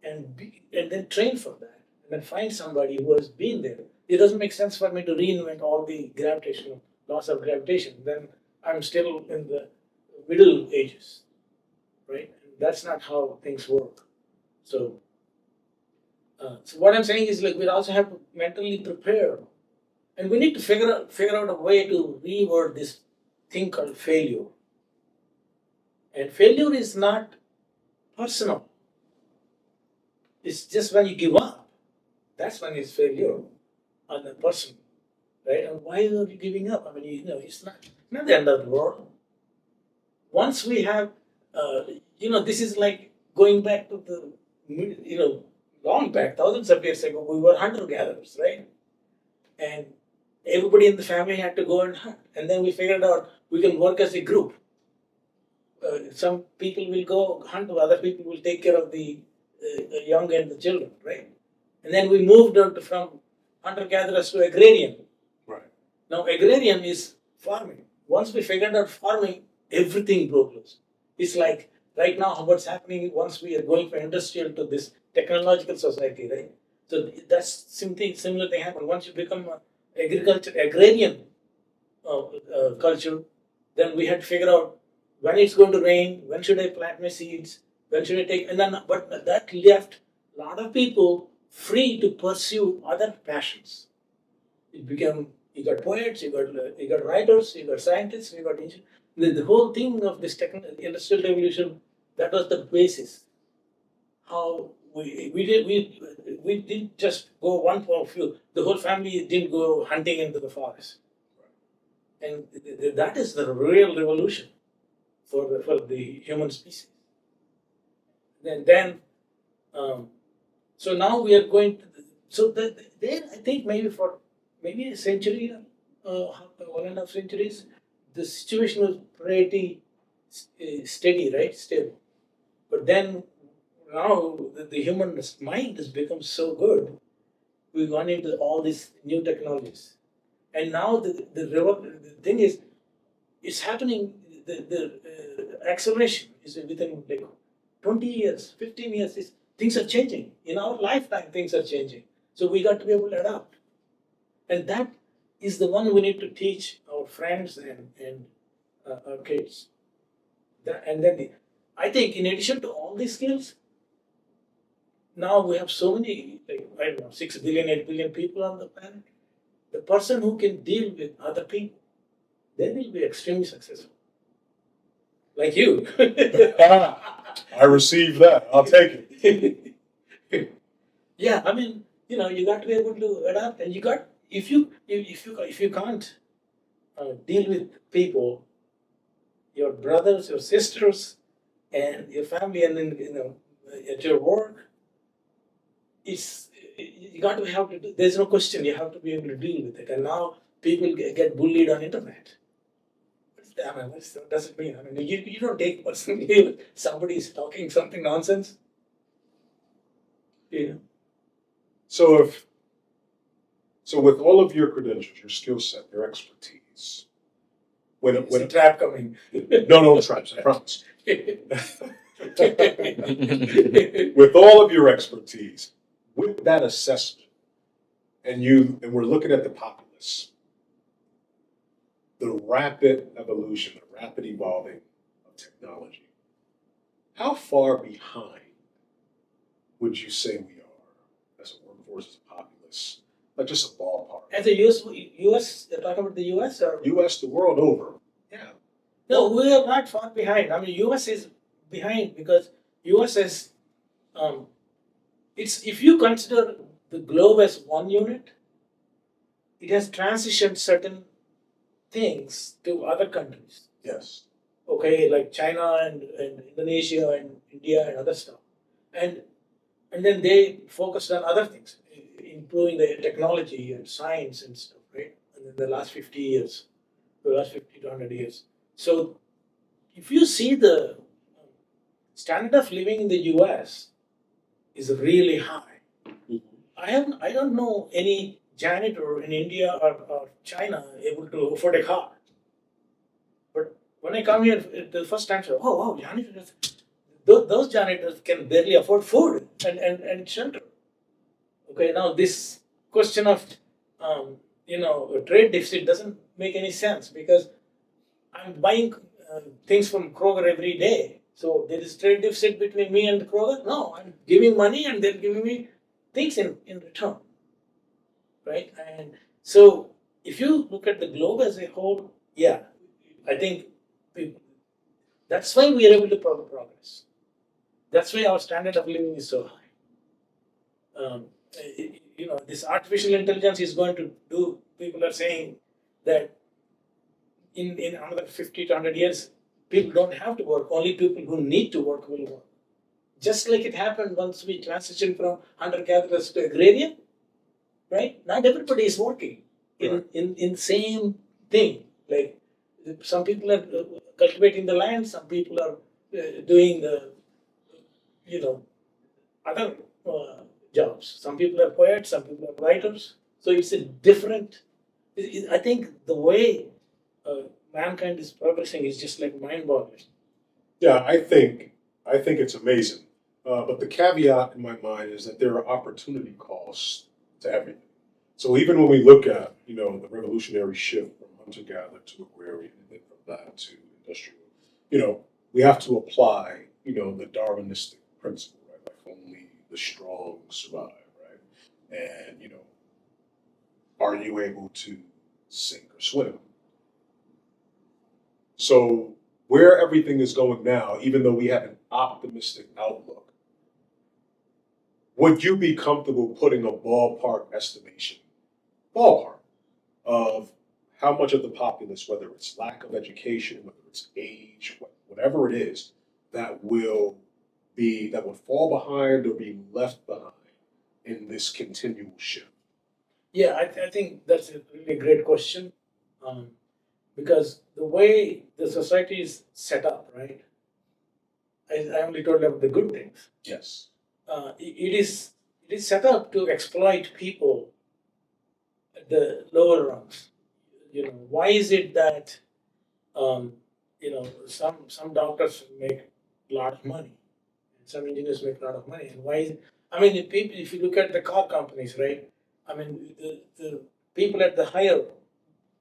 and then train for that, and then find somebody who has been there. It doesn't make sense for me to reinvent all the gravitational laws of gravitation. Then I'm still in the Middle Ages, right? And that's not how things work. So, so what I'm saying is, like, we also have to mentally prepare, and we need to figure out a way to reword this thing called failure. And failure is not personal. It's just when you give up, that's when it's failure on the person, right? And why are you giving up? I mean, it's not the end of the world. Once we have, this is like going back to long back, thousands of years ago, we were hunter-gatherers, right? And everybody in the family had to go and hunt. And then we figured out we can work as a group. Some people will go hunt, other people will take care of the young and the children, right? And then we moved on from hunter-gatherers to agrarian. Right. Now, agrarian is farming. Once we figured out farming, everything broke loose. It's like right now what's happening once we are going from industrial to this technological society, right? So that's similar thing happened. Once you become agrarian culture, then we had to figure out when it's going to rain, when should I plant my seeds, when should I take, and then, but that left a lot of people free to pursue other passions. It became, you got poets, you got writers, you got scientists, you got engineers. The whole thing of this industrial revolution, that was the basis. How we didn't just go one point of view. The whole family didn't go hunting into the forest, and that is the real revolution for the human species. Then so now we are going to. Then I think maybe a century, 1.5 centuries, the situation was pretty steady, right? Stable. But then now the human mind has become so good. We've gone into all these new technologies, and now the thing is, it's happening. The acceleration is within like 20 years, 15 years. Things are changing in our lifetime. Things are changing, so we got to be able to adapt, and that is the one we need to teach our friends and our kids. And then I think in addition to all these skills, now we have so many, like, I don't know, 6 billion, 8 billion people on the planet. The person who can deal with other people, they will be extremely successful. Like you. I received that. I'll take it. Yeah, I mean, you got to be able to adapt, and if you can't deal with people, your brothers, your sisters, and your family, and then at your work, you got to have to do. There's no question. You have to be able to deal with it. And now people get bullied on internet. I mean, what does it mean? I mean, you don't take personally if somebody's talking something nonsense. Yeah. So with all of your credentials, your skill set, your expertise, It's a trap coming. no traps, I promise. With all of your expertise, with that assessment, and we're looking at the populace, the rapid evolution, the rapid evolving of technology, how far behind would you say we are as a workforce, as a populace? Like just a ballpark. As a US, you're talking about the US or? US, the world over. Yeah. No, we are not far behind. I mean, US is behind because US is, it's, if you consider the globe as one unit, it has transitioned certain things to other countries. Yes. Okay, like China and Indonesia and India and other stuff. And then they focused on other things, improving the technology and science and stuff, right? And in the last 50 years, the last 50 to 100 years. So if you see the standard of living in the US is really high. Mhm. I don't know any janitor in India or China able to afford a car. But when I come here the first time, I say, oh wow, janitors, those janitors can barely afford food and shelter. Okay, now this question of trade deficit doesn't make any sense because I'm buying things from Kroger every day. So there is trade deficit between me and Kroger? No, I'm giving money and they're giving me things in return. Right? And so if you look at the globe as a whole, yeah, I think that's why we are able to progress. That's why our standard of living is so high. This artificial intelligence is going to do, people are saying that in another 50 to 100 years, people don't have to work, only people who need to work will work. Just like it happened once we transitioned from hunter-gatherers to agrarian, right? Not everybody is working in same thing. Like some people are cultivating the land, some people are doing the, other jobs. Some people are poets, some people are writers. So it's a different. I think the way mankind is progressing is just like mind-boggling. Yeah, I think it's amazing. But the caveat in my mind is that there are opportunity costs to everything. So even when we look at, the revolutionary shift from hunter-gatherer to agrarian and then from that to industrial, we have to apply, the Darwinistic principle, right? Like only the strong survive, right? And, are you able to sink or swim? So where everything is going now, even though we have an optimistic outlook, would you be comfortable putting a ballpark estimation, of how much of the populace, whether it's lack of education, whether it's age, whatever it is, that would fall behind or be left behind in this continual shift? Yeah, I think that's a really great question. Because the way the society is set up, right? I only told about the good things. Yes. It is set up to exploit people at the lower rungs. Why is it that some doctors make a lot of money, and some engineers make a lot of money, and why is it? I mean, if you look at the car companies, right? I mean, the people at the higher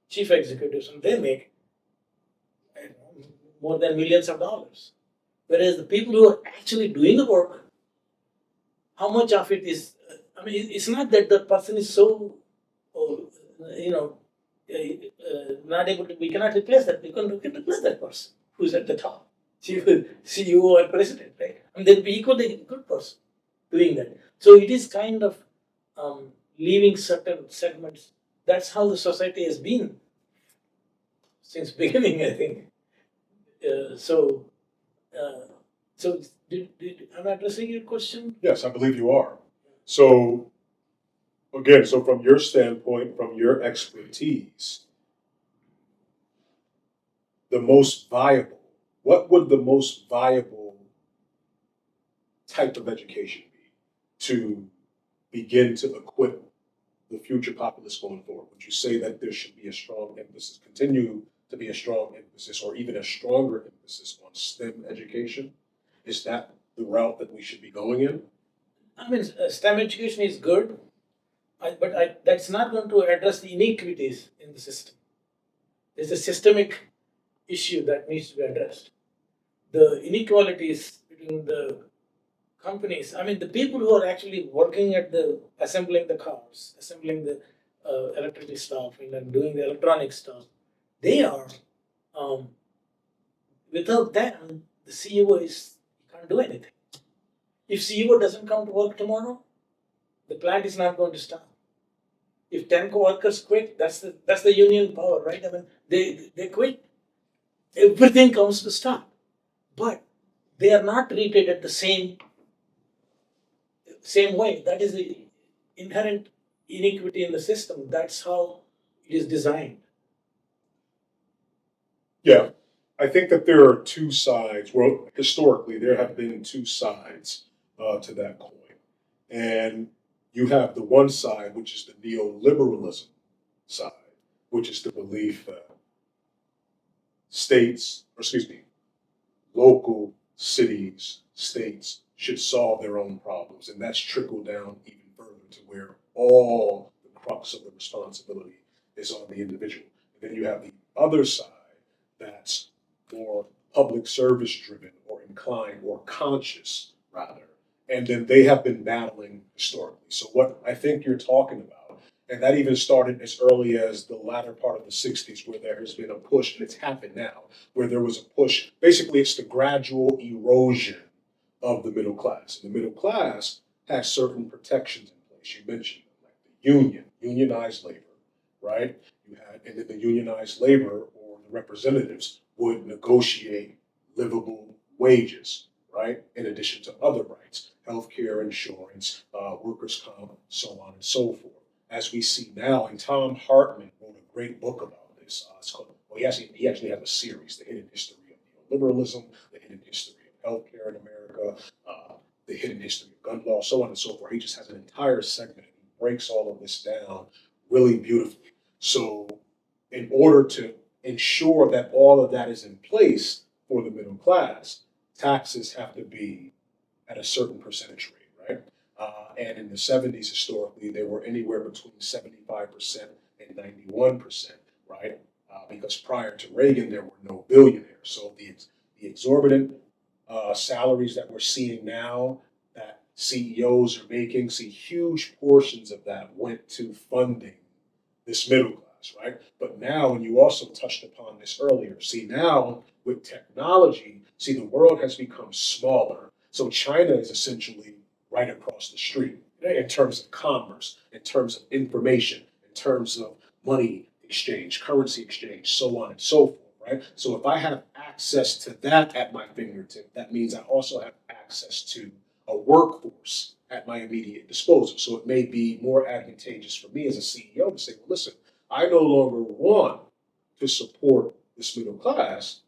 chief executives, and they make more than millions of dollars. Whereas the people who are actually doing the work, how much of it is, I mean, it's not that the person is so, not able to, we cannot replace that. We can replace that person who's at the top, CEO or president, right? And they'll be equally good person doing that. So it is kind of leaving certain segments. That's how the society has been since beginning, I think. So am I addressing your question? Yes, I believe you are. So again, so from your standpoint, from your expertise, the most viable, what would the most viable type of education be to begin to equip the future populace going forward? Would you say that there should be a strong emphasis, continue to be a strong emphasis, or even a stronger emphasis on STEM education? Is that the route that we should be going in? I mean, STEM education is good, that's not going to address the inequities in the system. There's a systemic issue that needs to be addressed. The inequalities between the companies, I mean, the people who are actually working at the assembling the cars, assembling the electricity stuff, and then doing the electronic stuff, they are, without them, the CEO can't do anything. If CEO doesn't come to work tomorrow, the plant is not going to start. If 10 co-workers quit, that's the union power, right? I mean, they quit. Everything comes to stop. But they are not treated at the same way. That is the inherent inequity in the system. That's how it is designed. Yeah, I think that there are two sides. Well, historically, there have been two sides to that coin. And you have the one side, which is the neoliberalism side, which is the belief that local cities, states should solve their own problems. And that's trickled down even further to where all the crux of the responsibility is on the individual. And then you have the other side that's more public service driven or inclined or conscious, rather. And then they have been battling historically. So, what I think you're talking about, and that even started as early as the latter part of the 60s, where there has been a push, and it's happened now, where there was a push. Basically, it's the gradual erosion of the middle class. And the middle class has certain protections in place. You mentioned them, like the unionized labor, right? And then the unionized labor or the representatives would negotiate livable wages, right? In addition to other rights, healthcare, insurance, workers' comp, so on and so forth. As we see now, and Tom Hartman wrote a great book about this. It's called, well, he actually has a series, The Hidden History of Neoliberalism, The Hidden History of Healthcare in America, The Hidden History of Gun Law, so on and so forth. He just has an entire segment and he breaks all of this down really beautifully. So in order to ensure that all of that is in place for the middle class, taxes have to be at a certain percentage rate, right? And in the 70s, historically, they were anywhere between 75% and 91%, right? Because prior to Reagan, there were no billionaires. So the exorbitant salaries that we're seeing now that CEOs are making, see huge portions of that went to funding this middle class, right? But now, and you also touched upon this earlier, see now with technology, see the world has become smaller. So China is essentially right across the street in terms of commerce, in terms of information, in terms of money exchange, currency exchange, so on and so forth, right? So if I have access to that at my fingertip, that means I also have access to a workforce at my immediate disposal. So it may be more advantageous for me as a CEO to say, well, listen, I no longer want to support this middle class.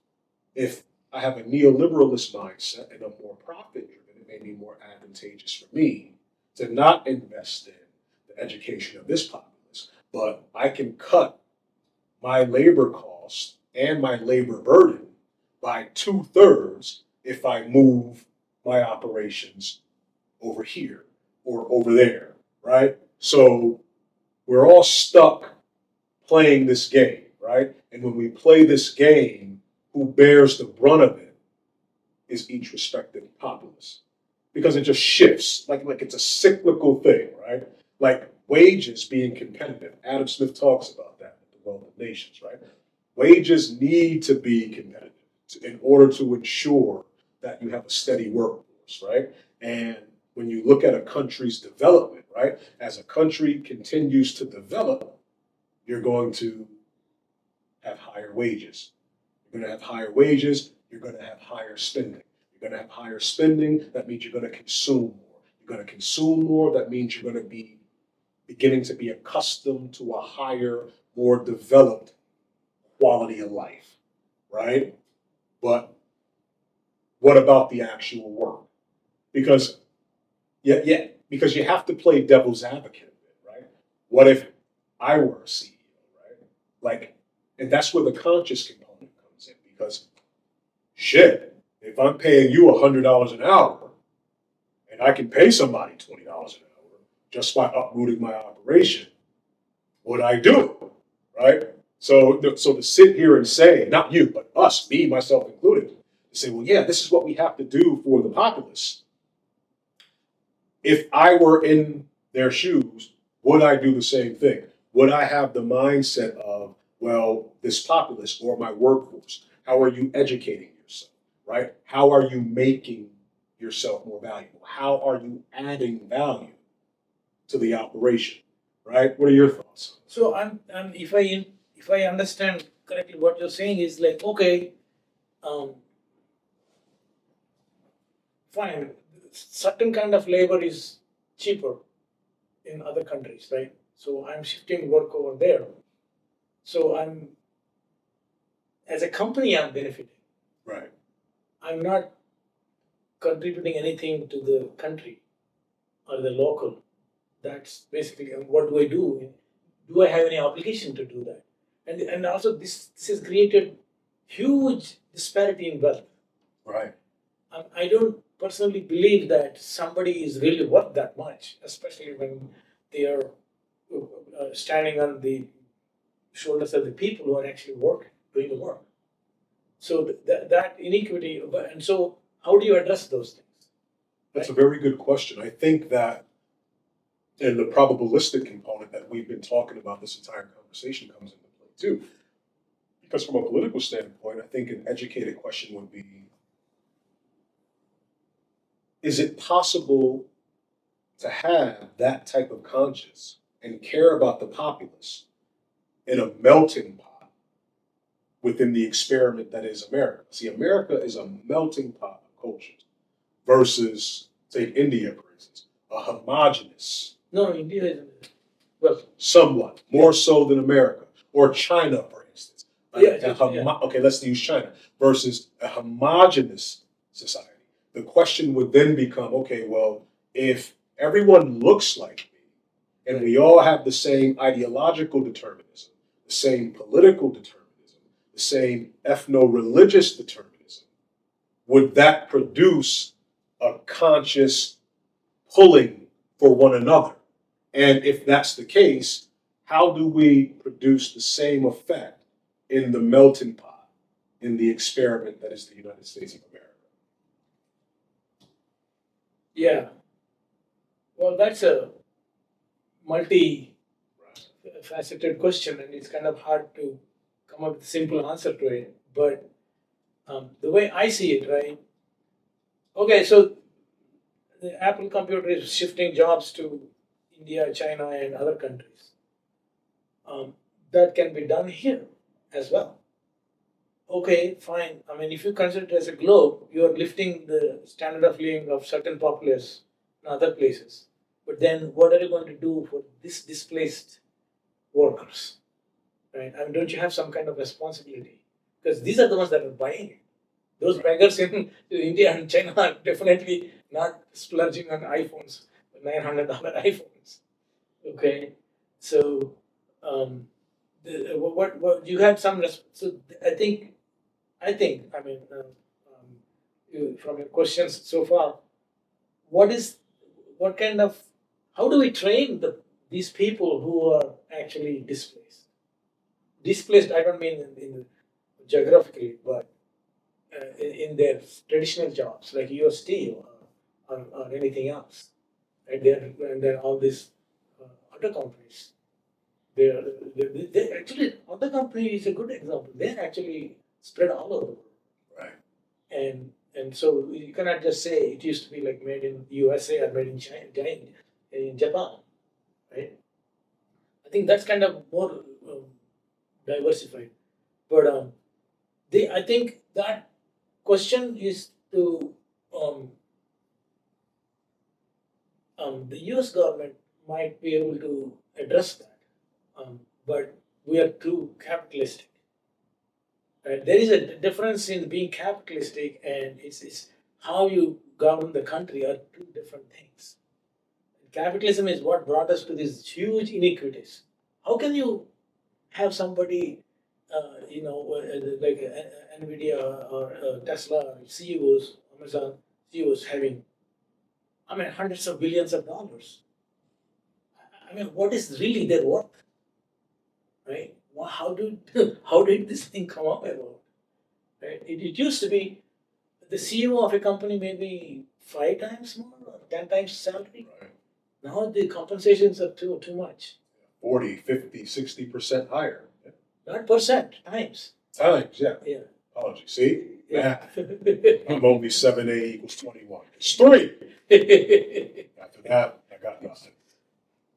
If I have a neoliberalist mindset and I'm more profit driven, it may be more advantageous for me to not invest in the education of this populace, but I can cut my labor costs and my labor burden by 2/3 if I move my operations over here or over there, right? So we're all stuck playing this game, right? And when we play this game, who bears the brunt of it is each respective populace. Because it just shifts, like it's a cyclical thing, right? Like wages being competitive. Adam Smith talks about that at the Wealth of Nations, right? Wages need to be competitive in order to ensure that you have a steady workforce, right? And when you look at a country's development, right, as a country continues to develop, you're going to have higher wages. You're going to have higher wages, you're going to have higher spending. You're going to have higher spending, that means you're going to consume more. You're going to consume more, that means you're going to be beginning to be accustomed to a higher, more developed quality of life, right? But what about the actual work? Because because you have to play devil's advocate, right? What if I were a CEO, right? Like, and that's where the conscious component comes in. Because shit, if I'm paying you $100 an hour, and I can pay somebody $20 an hour just by uprooting my operation, would I do it, right? So to sit here and say, not you, but us, me, myself included, to say, well, yeah, this is what we have to do for the populace. If I were in their shoes, would I do the same thing? Would I have the mindset of, well, this populace or my workforce, how are you educating yourself, right? How are you making yourself more valuable? How are you adding value to the operation, right? What are your thoughts? So if I understand correctly, what you're saying is like, okay, um, fine, certain kind of labor is cheaper in other countries, right? So I'm shifting work over there. So I'm, as a company, I'm benefiting. Right. I'm not contributing anything to the country or the local. That's basically what do I do? Do I have any obligation to do that? And also this has created huge disparity in wealth. Right. I don't personally believe that somebody is really worth that much, especially when they are standing on the shoulders of the people who are actually doing the work. So that inequity, and so how do you address those things? That's a very good question. I think that in the probabilistic component that we've been talking about this entire conversation comes into play too. Because from a political standpoint, I think an educated question would be, is it possible to have that type of conscience and care about the populace in a melting pot within the experiment that is America? See, America is a melting pot of cultures versus, take India, for instance, a homogenous. No, India is well, Somewhat more so than America or China, for instance. Okay, let's use China versus a homogenous society. The question would then become, okay, well, if everyone looks like me and we all have the same ideological determinism, the same political determinism, the same ethno-religious determinism, would that produce a conscious pulling for one another? And if that's the case, how do we produce the same effect in the melting pot, in the experiment that is the United States of America? yeah. Well, that's a multi-faceted question, and it's kind of hard to come up with a simple answer to it. But the way I see it, right? Okay, so the Apple computer is shifting jobs to India, China, and other countries. That can be done here as well. Okay, fine. I mean, if you consider it as a globe, you are lifting the standard of living of certain populace in other places. But then, what are you going to do for this displaced workers? Right? I mean, don't you have some kind of responsibility? Because these are the ones that are buying it. Those beggars in India and China are definitely not splurging on iPhones, $900 iPhones. Okay, so what you had some so I mean from your questions so far, what kind of how do we train these people who are actually displaced? Displaced, I don't mean in geographically, but in their traditional jobs like your steel or anything else. Right? And then all these other companies. They actually, other company is a good example. They're actually spread all over the world. Right. And so you cannot just say it used to be like made in USA or made in China, in Japan, right? I think that's kind of more diversified. But I think that question is to the U.S. government might be able to address that, but we are too capitalistic, Right? There is a difference in being capitalistic and it's how you govern the country are two different things. Capitalism is what brought us to these huge inequities. How can you have somebody, like Nvidia or Tesla CEOs, Amazon CEOs having, hundreds of billions of dollars? What is really their worth, right? How did how did this thing come up about? Right? It used to be the CEO of a company maybe 5 times more or 10 times salary. Right. Now the compensations are too much. 40, 50, 60% higher. Not percent, times. Times, yeah. Yeah. Apologies. See? Yeah. I'm only 7A equals 21. It's 3. After that, I got nothing.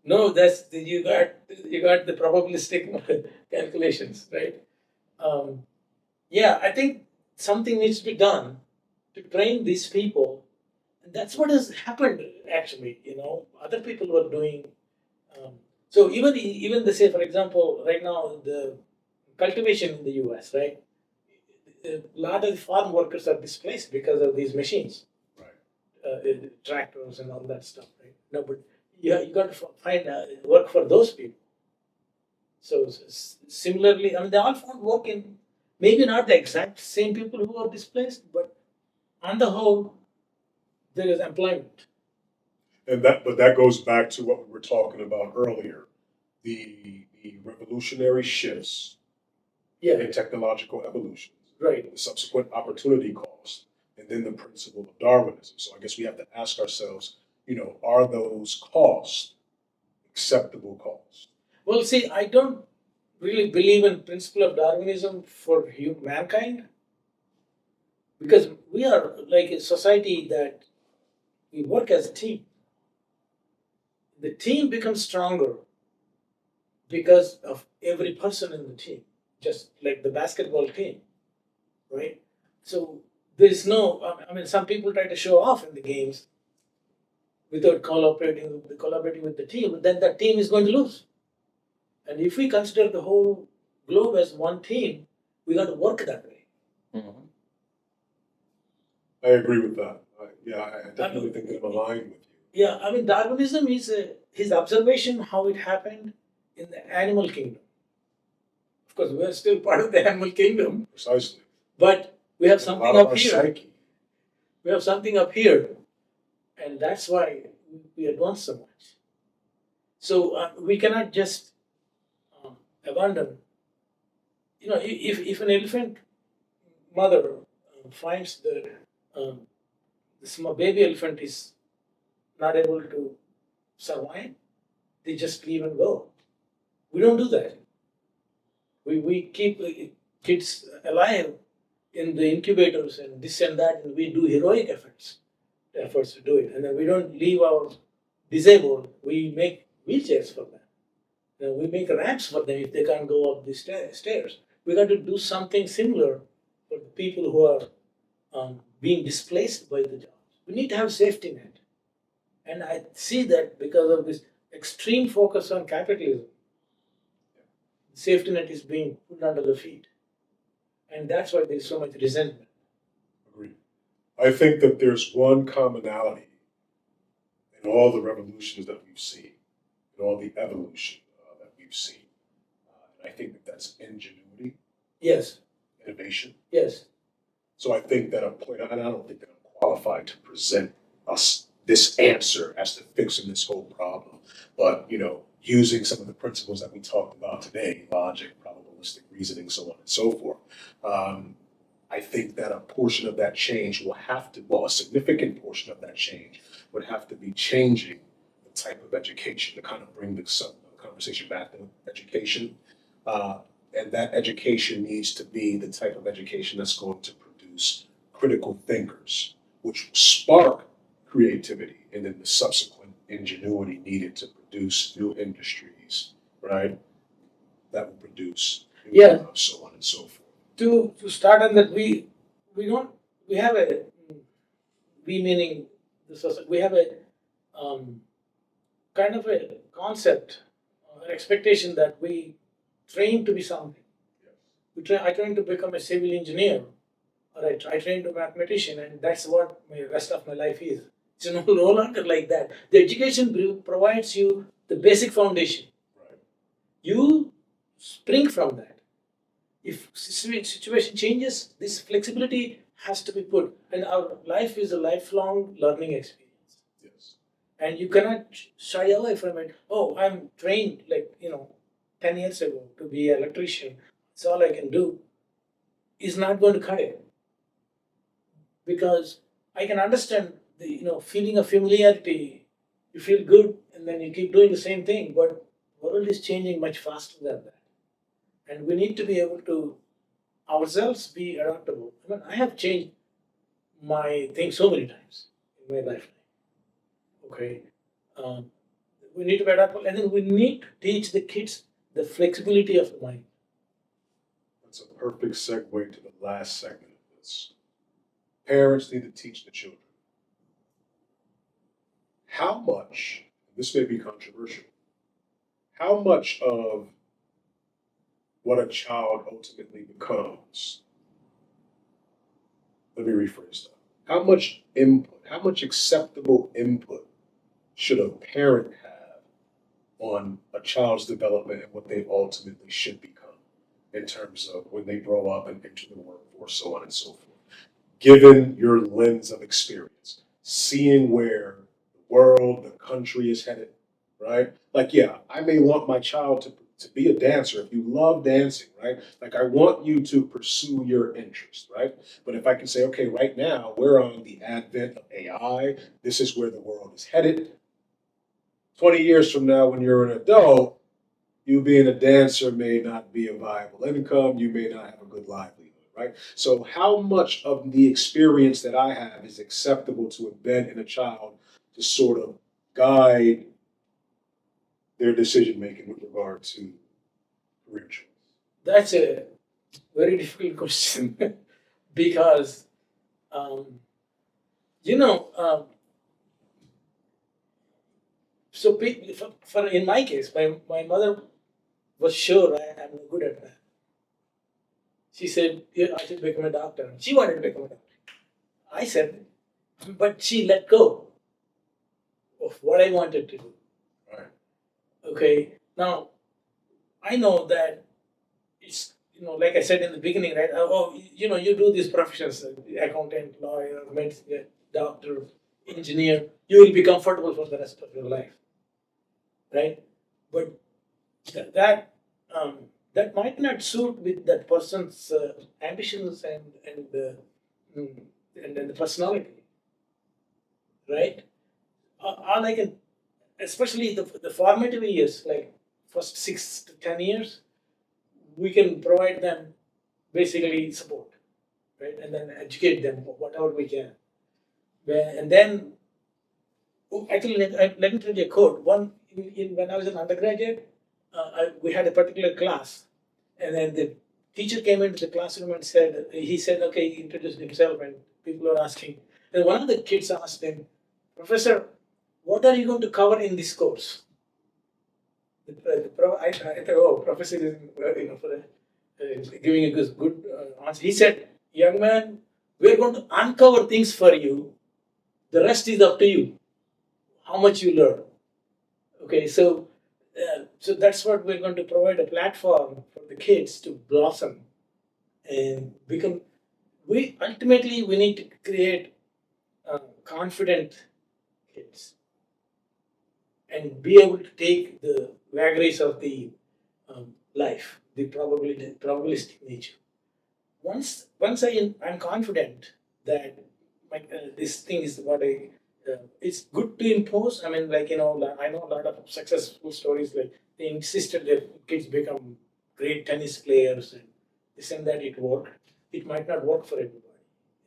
No, you got the probabilistic calculations, right? Yeah, I think something needs to be done to train these people, and that's what has happened actually. Other people were doing. So even the say, for example, right now the cultivation in the U.S., right? A lot of the farm workers are displaced because of these machines, tractors and all that stuff, right? No, but you got to find work for those people. So similarly, they all found work in maybe not the exact same people who are displaced, but on the whole, there is employment. But that goes back to what we were talking about earlier, the revolutionary shifts in technological evolution, Right. the subsequent opportunity cost, and then the principle of Darwinism. So I guess we have to ask ourselves, are those costs acceptable costs? Well, see, I don't really believe in principle of Darwinism for mankind because we are like a society that we work as a team. The team becomes stronger because of every person in the team, just like the basketball team, right? So there's no, some people try to show off in the games without collaborating with the team, but then that team is going to lose. And if we consider the whole globe as one team, we got to work that way. Mm-hmm. I agree with that. I definitely think I'm aligned with you. Yeah, Darwinism is his observation how it happened in the animal kingdom. Of course, we're still part of the animal kingdom. Precisely. But we have something up here. Psyche. We have something up here, and that's why we advance so much. So we cannot just abandon. If an elephant mother finds that the baby elephant is not able to survive, they just leave and go. We don't do that. We keep kids alive in the incubators and this and that, and we do heroic efforts to do it. And then we don't leave our disabled. We make wheelchairs for them. We make ramps for them if they can't go up the stairs. We got to do something similar for the people who are being displaced by the jobs. We need to have safety net. And I see that because of this extreme focus on capitalism, safety net is being put under the feet. And that's why there's so much resentment. Agreed. I think that there's one commonality in all the revolutions that we've seen, in all the evolution that we've seen. And I think that that's ingenuity. Yes. Innovation. Yes. So I think that and I don't think that I'm qualified to present us this answer as to fixing this whole problem. But, using some of the principles that we talked about today, logic, probabilistic reasoning, so on and so forth, I think that a portion of that change a significant portion of that change would have to be changing the type of education to kind of bring the conversation back to education. And that education needs to be the type of education that's going to produce critical thinkers, which will spark creativity and then the subsequent ingenuity needed to produce new industries, right? That will produce new jobs, so on and so forth. To start on that, we have a, we meaning the society, we have a kind of a concept, an expectation that we train to be something. I trained to become a civil engineer, or I trained to mathematician, and that's what my rest of my life is. It's no longer like that. The education provides you the basic foundation. Right. You spring from that. If situation changes, this flexibility has to be put, and our life is a lifelong learning experience. Yes. And you cannot shy away from it. Oh, I'm trained 10 years ago to be an electrician. It's all I can do. Is not going to cut it, because I can understand the feeling of familiarity. You feel good, and then you keep doing the same thing. But the world is changing much faster than that, and we need to be able to ourselves be adaptable. I mean, I have changed my thing so many times in my lifetime. Okay, um, we need to be adaptable, and then we need to teach the kids the flexibility of the mind. That's a perfect segue to the last segment of this. Parents need to teach the children. How much, this may be controversial, how much of what a child ultimately becomes, let me rephrase that. How much input, how much acceptable input should a parent have on a child's development and what they ultimately should become in terms of when they grow up and enter the workforce, so on and so forth? Given your lens of experience, seeing where the world, the country is headed, right? Like, yeah, I may want my child to be a dancer. If you love dancing, right? Like, I want you to pursue your interest, right? But if I can say, okay, right now we're on the advent of AI, this is where the world is headed. 20 years from now, when you're an adult, you being a dancer may not be a viable income. You may not have a good livelihood, right? So, how much of the experience that I have is acceptable to embed in a child to sort of guide their decision making with regard to career choice? That's a very difficult question because um, you know. So for in my case, my mother was sure I'm good at that. She said, "Yeah, I should become a doctor." She wanted to become a doctor. I said, but she let go of what I wanted to do. Right. Okay. Now I know that it's like I said in the beginning, right? You do these professions, accountant, lawyer, medicine, doctor, engineer. You will be comfortable for the rest of your life, right? But that um, that might not suit with that person's ambitions mm, and the personality, right? All I can, especially the formative years, like first 6 to 10 years, we can provide them basically support, right, and then educate them whatever we can. And then, actually, let me tell you a quote. When I was an undergraduate, we had a particular class, and then the teacher came into the classroom and he said, okay, he introduced himself, and people were asking. And one of the kids asked him, Professor, what are you going to cover in this course? I thought, oh, Professor is for giving a good answer. He said, young man, we're going to uncover things for you. The rest is up to you. How much you learn. Okay, so that's what we're going to provide a platform for the kids to blossom and become. We need to create confident kids and be able to take the vagaries of the life, the probabilistic nature. Once I'm confident that this thing is what it's good to impose. I mean, I know a lot of successful stories like they insisted that kids become great tennis players and this and that. It worked. It might not work for everybody.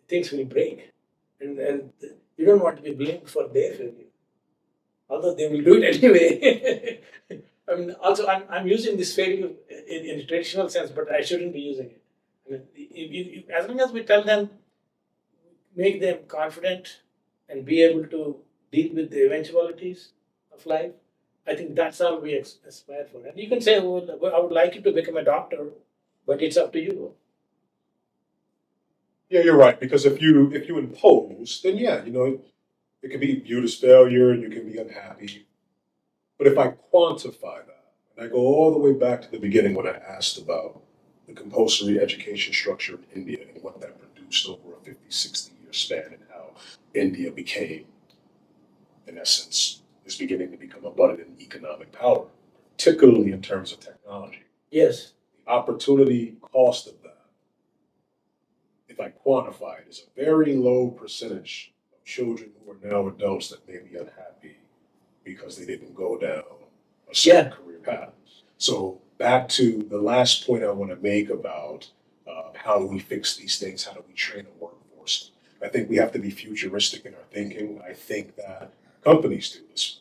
Things will break, and you don't want to be blamed for their failure, although they will do it anyway. I mean, also I'm using this failure in a traditional sense, but I shouldn't be using it. I mean, as long as we tell them, make them confident, and be able to deal with the eventualities of life, I think that's all we aspire for. And you can say, well, I would like you to become a doctor. But it's up to you. Yeah, you're right. Because if you impose, then yeah, it can be viewed as failure, and you can be unhappy. But if I quantify that, and I go all the way back to the beginning when I asked about the compulsory education structure in India and what that produced over a 50, 60-year span, and how India became, in essence, is beginning to become abundant in economic power, particularly in terms of technology. Yes. The opportunity cost of that, if I quantify it, is a very low percentage of children who are now adults that may be unhappy because they didn't go down a certain career path. So back to the last point I want to make about how do we fix these things? How do we train a workforce? I think we have to be futuristic in our thinking. I think that companies do this.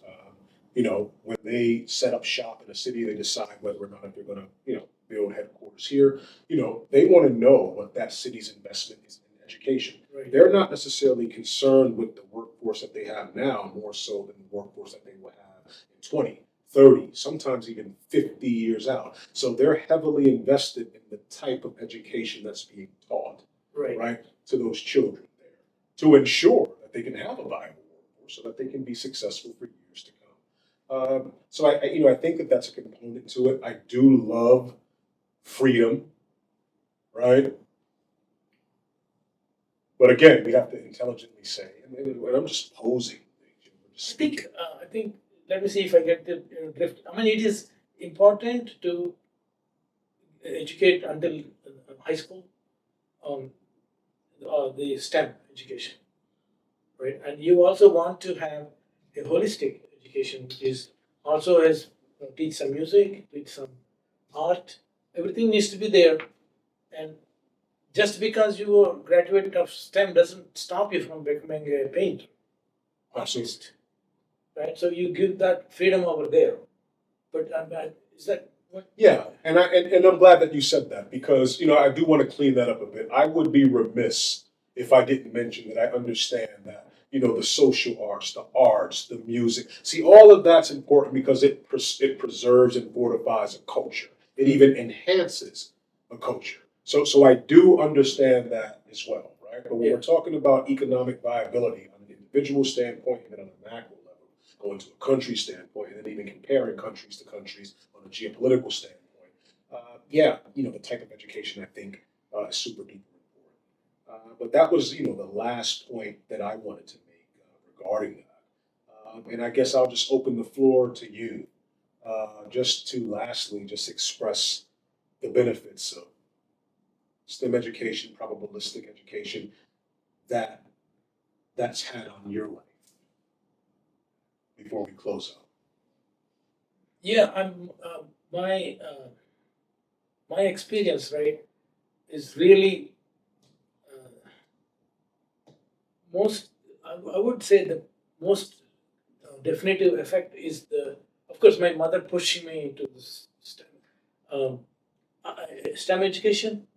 When they set up shop in a city, they decide whether or not if they're going to, build headquarters here. They want to know what that city's investment is in education. Right. They're not necessarily concerned with the workforce that they have now, more so than the workforce that they will have in 20, 30, sometimes even 50 years out. So they're heavily invested in the type of education that's being taught, right, to those children there to ensure that they can have a viable workforce so that they can be successful for years to come. So I think that that's a component to it. I do love freedom, right? But again, we have to intelligently say, and I'm just posing things. Just I think. Let me see if I get the drift. I mean, it is important to educate until high school on the STEM education, right? And you also want to have a holistic education, which is also has teach some music, teach some art. Everything needs to be there, and just because you are graduate of STEM doesn't stop you from becoming a painter, artist, right? So you give that freedom over there. But is that what? Yeah, and I'm glad that you said that because I do want to clean that up a bit. I would be remiss if I didn't mention that I understand that the social arts, the music. See, all of that's important because it preserves and fortifies a culture. It even enhances a culture. So I do understand that as well, right? But when we're talking about economic viability on an individual standpoint and then on a macro level, going to a country standpoint, and then even comparing countries to countries on a geopolitical standpoint, the type of education I think is super duper important. But that was, the last point that I wanted to make regarding that. And I guess I'll just open the floor to you, just to lastly just express the benefits of STEM education, probabilistic education, that's had on your life before we close out. Yeah, I'm my experience, right, is really most. I would say the most definitive effect is of course, my mother pushing me into this um, STEM education,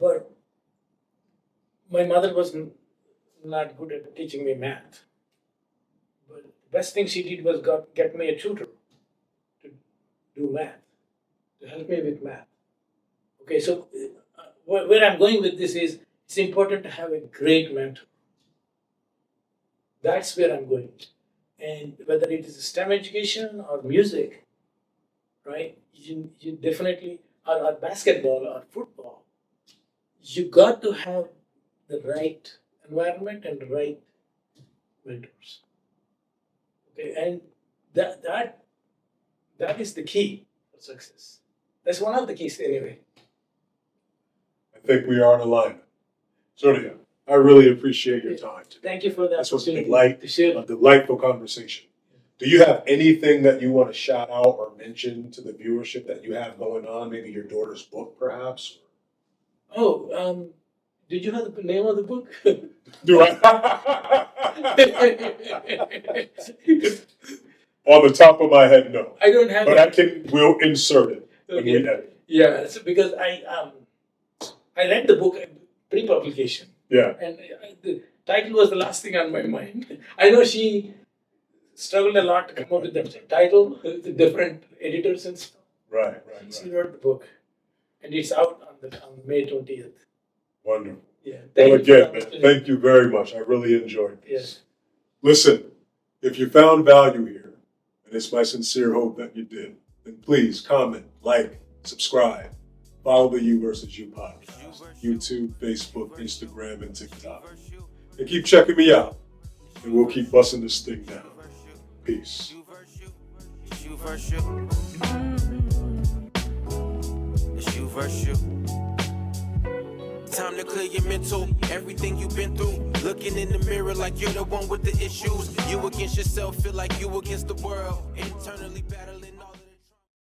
but my mother was not good at teaching me math. But the best thing she did was get me a tutor to do math, to help me with math. Okay, so where I'm going with this is it's important to have a great mentor. That's where I'm going. And whether it is STEM education or music, right? You definitely, or basketball or football, you got to have the right environment and the right mentors. Okay, and that is the key for success. That's one of the keys anyway. I think we are in alignment. Surya, I really appreciate your time today. Thank you for that. This was a opportunity. delightful conversation. Do you have anything that you want to shout out or mention to the viewership that you have going on? Maybe your daughter's book, perhaps? Oh, did you have the name of the book? Do I? On the top of my head, no. I don't have But we'll insert it when we Okay. edit. Yeah, so because I read the book pre-publication, Yeah. and the title was the last thing on my mind. I know she struggled a lot to come up with the title, with the different editors and stuff. Right. She wrote the book. and it's out on May 20th. Wonderful. Yeah. Well, you again, for man, the thank you very much. I really enjoyed this. Yes. Listen, if you found value here, and it's my sincere hope that you did, then please comment, like, subscribe, follow the You versus You podcast, YouTube, Facebook, Instagram, and TikTok. And keep checking me out, and we'll keep busting this thing down. Peace. It's you versus you. It's you versus you. Time to clear your mental, everything you've been through. Looking in the mirror like you're the one with the issues. You against yourself, feel like you against the world. Internally battling.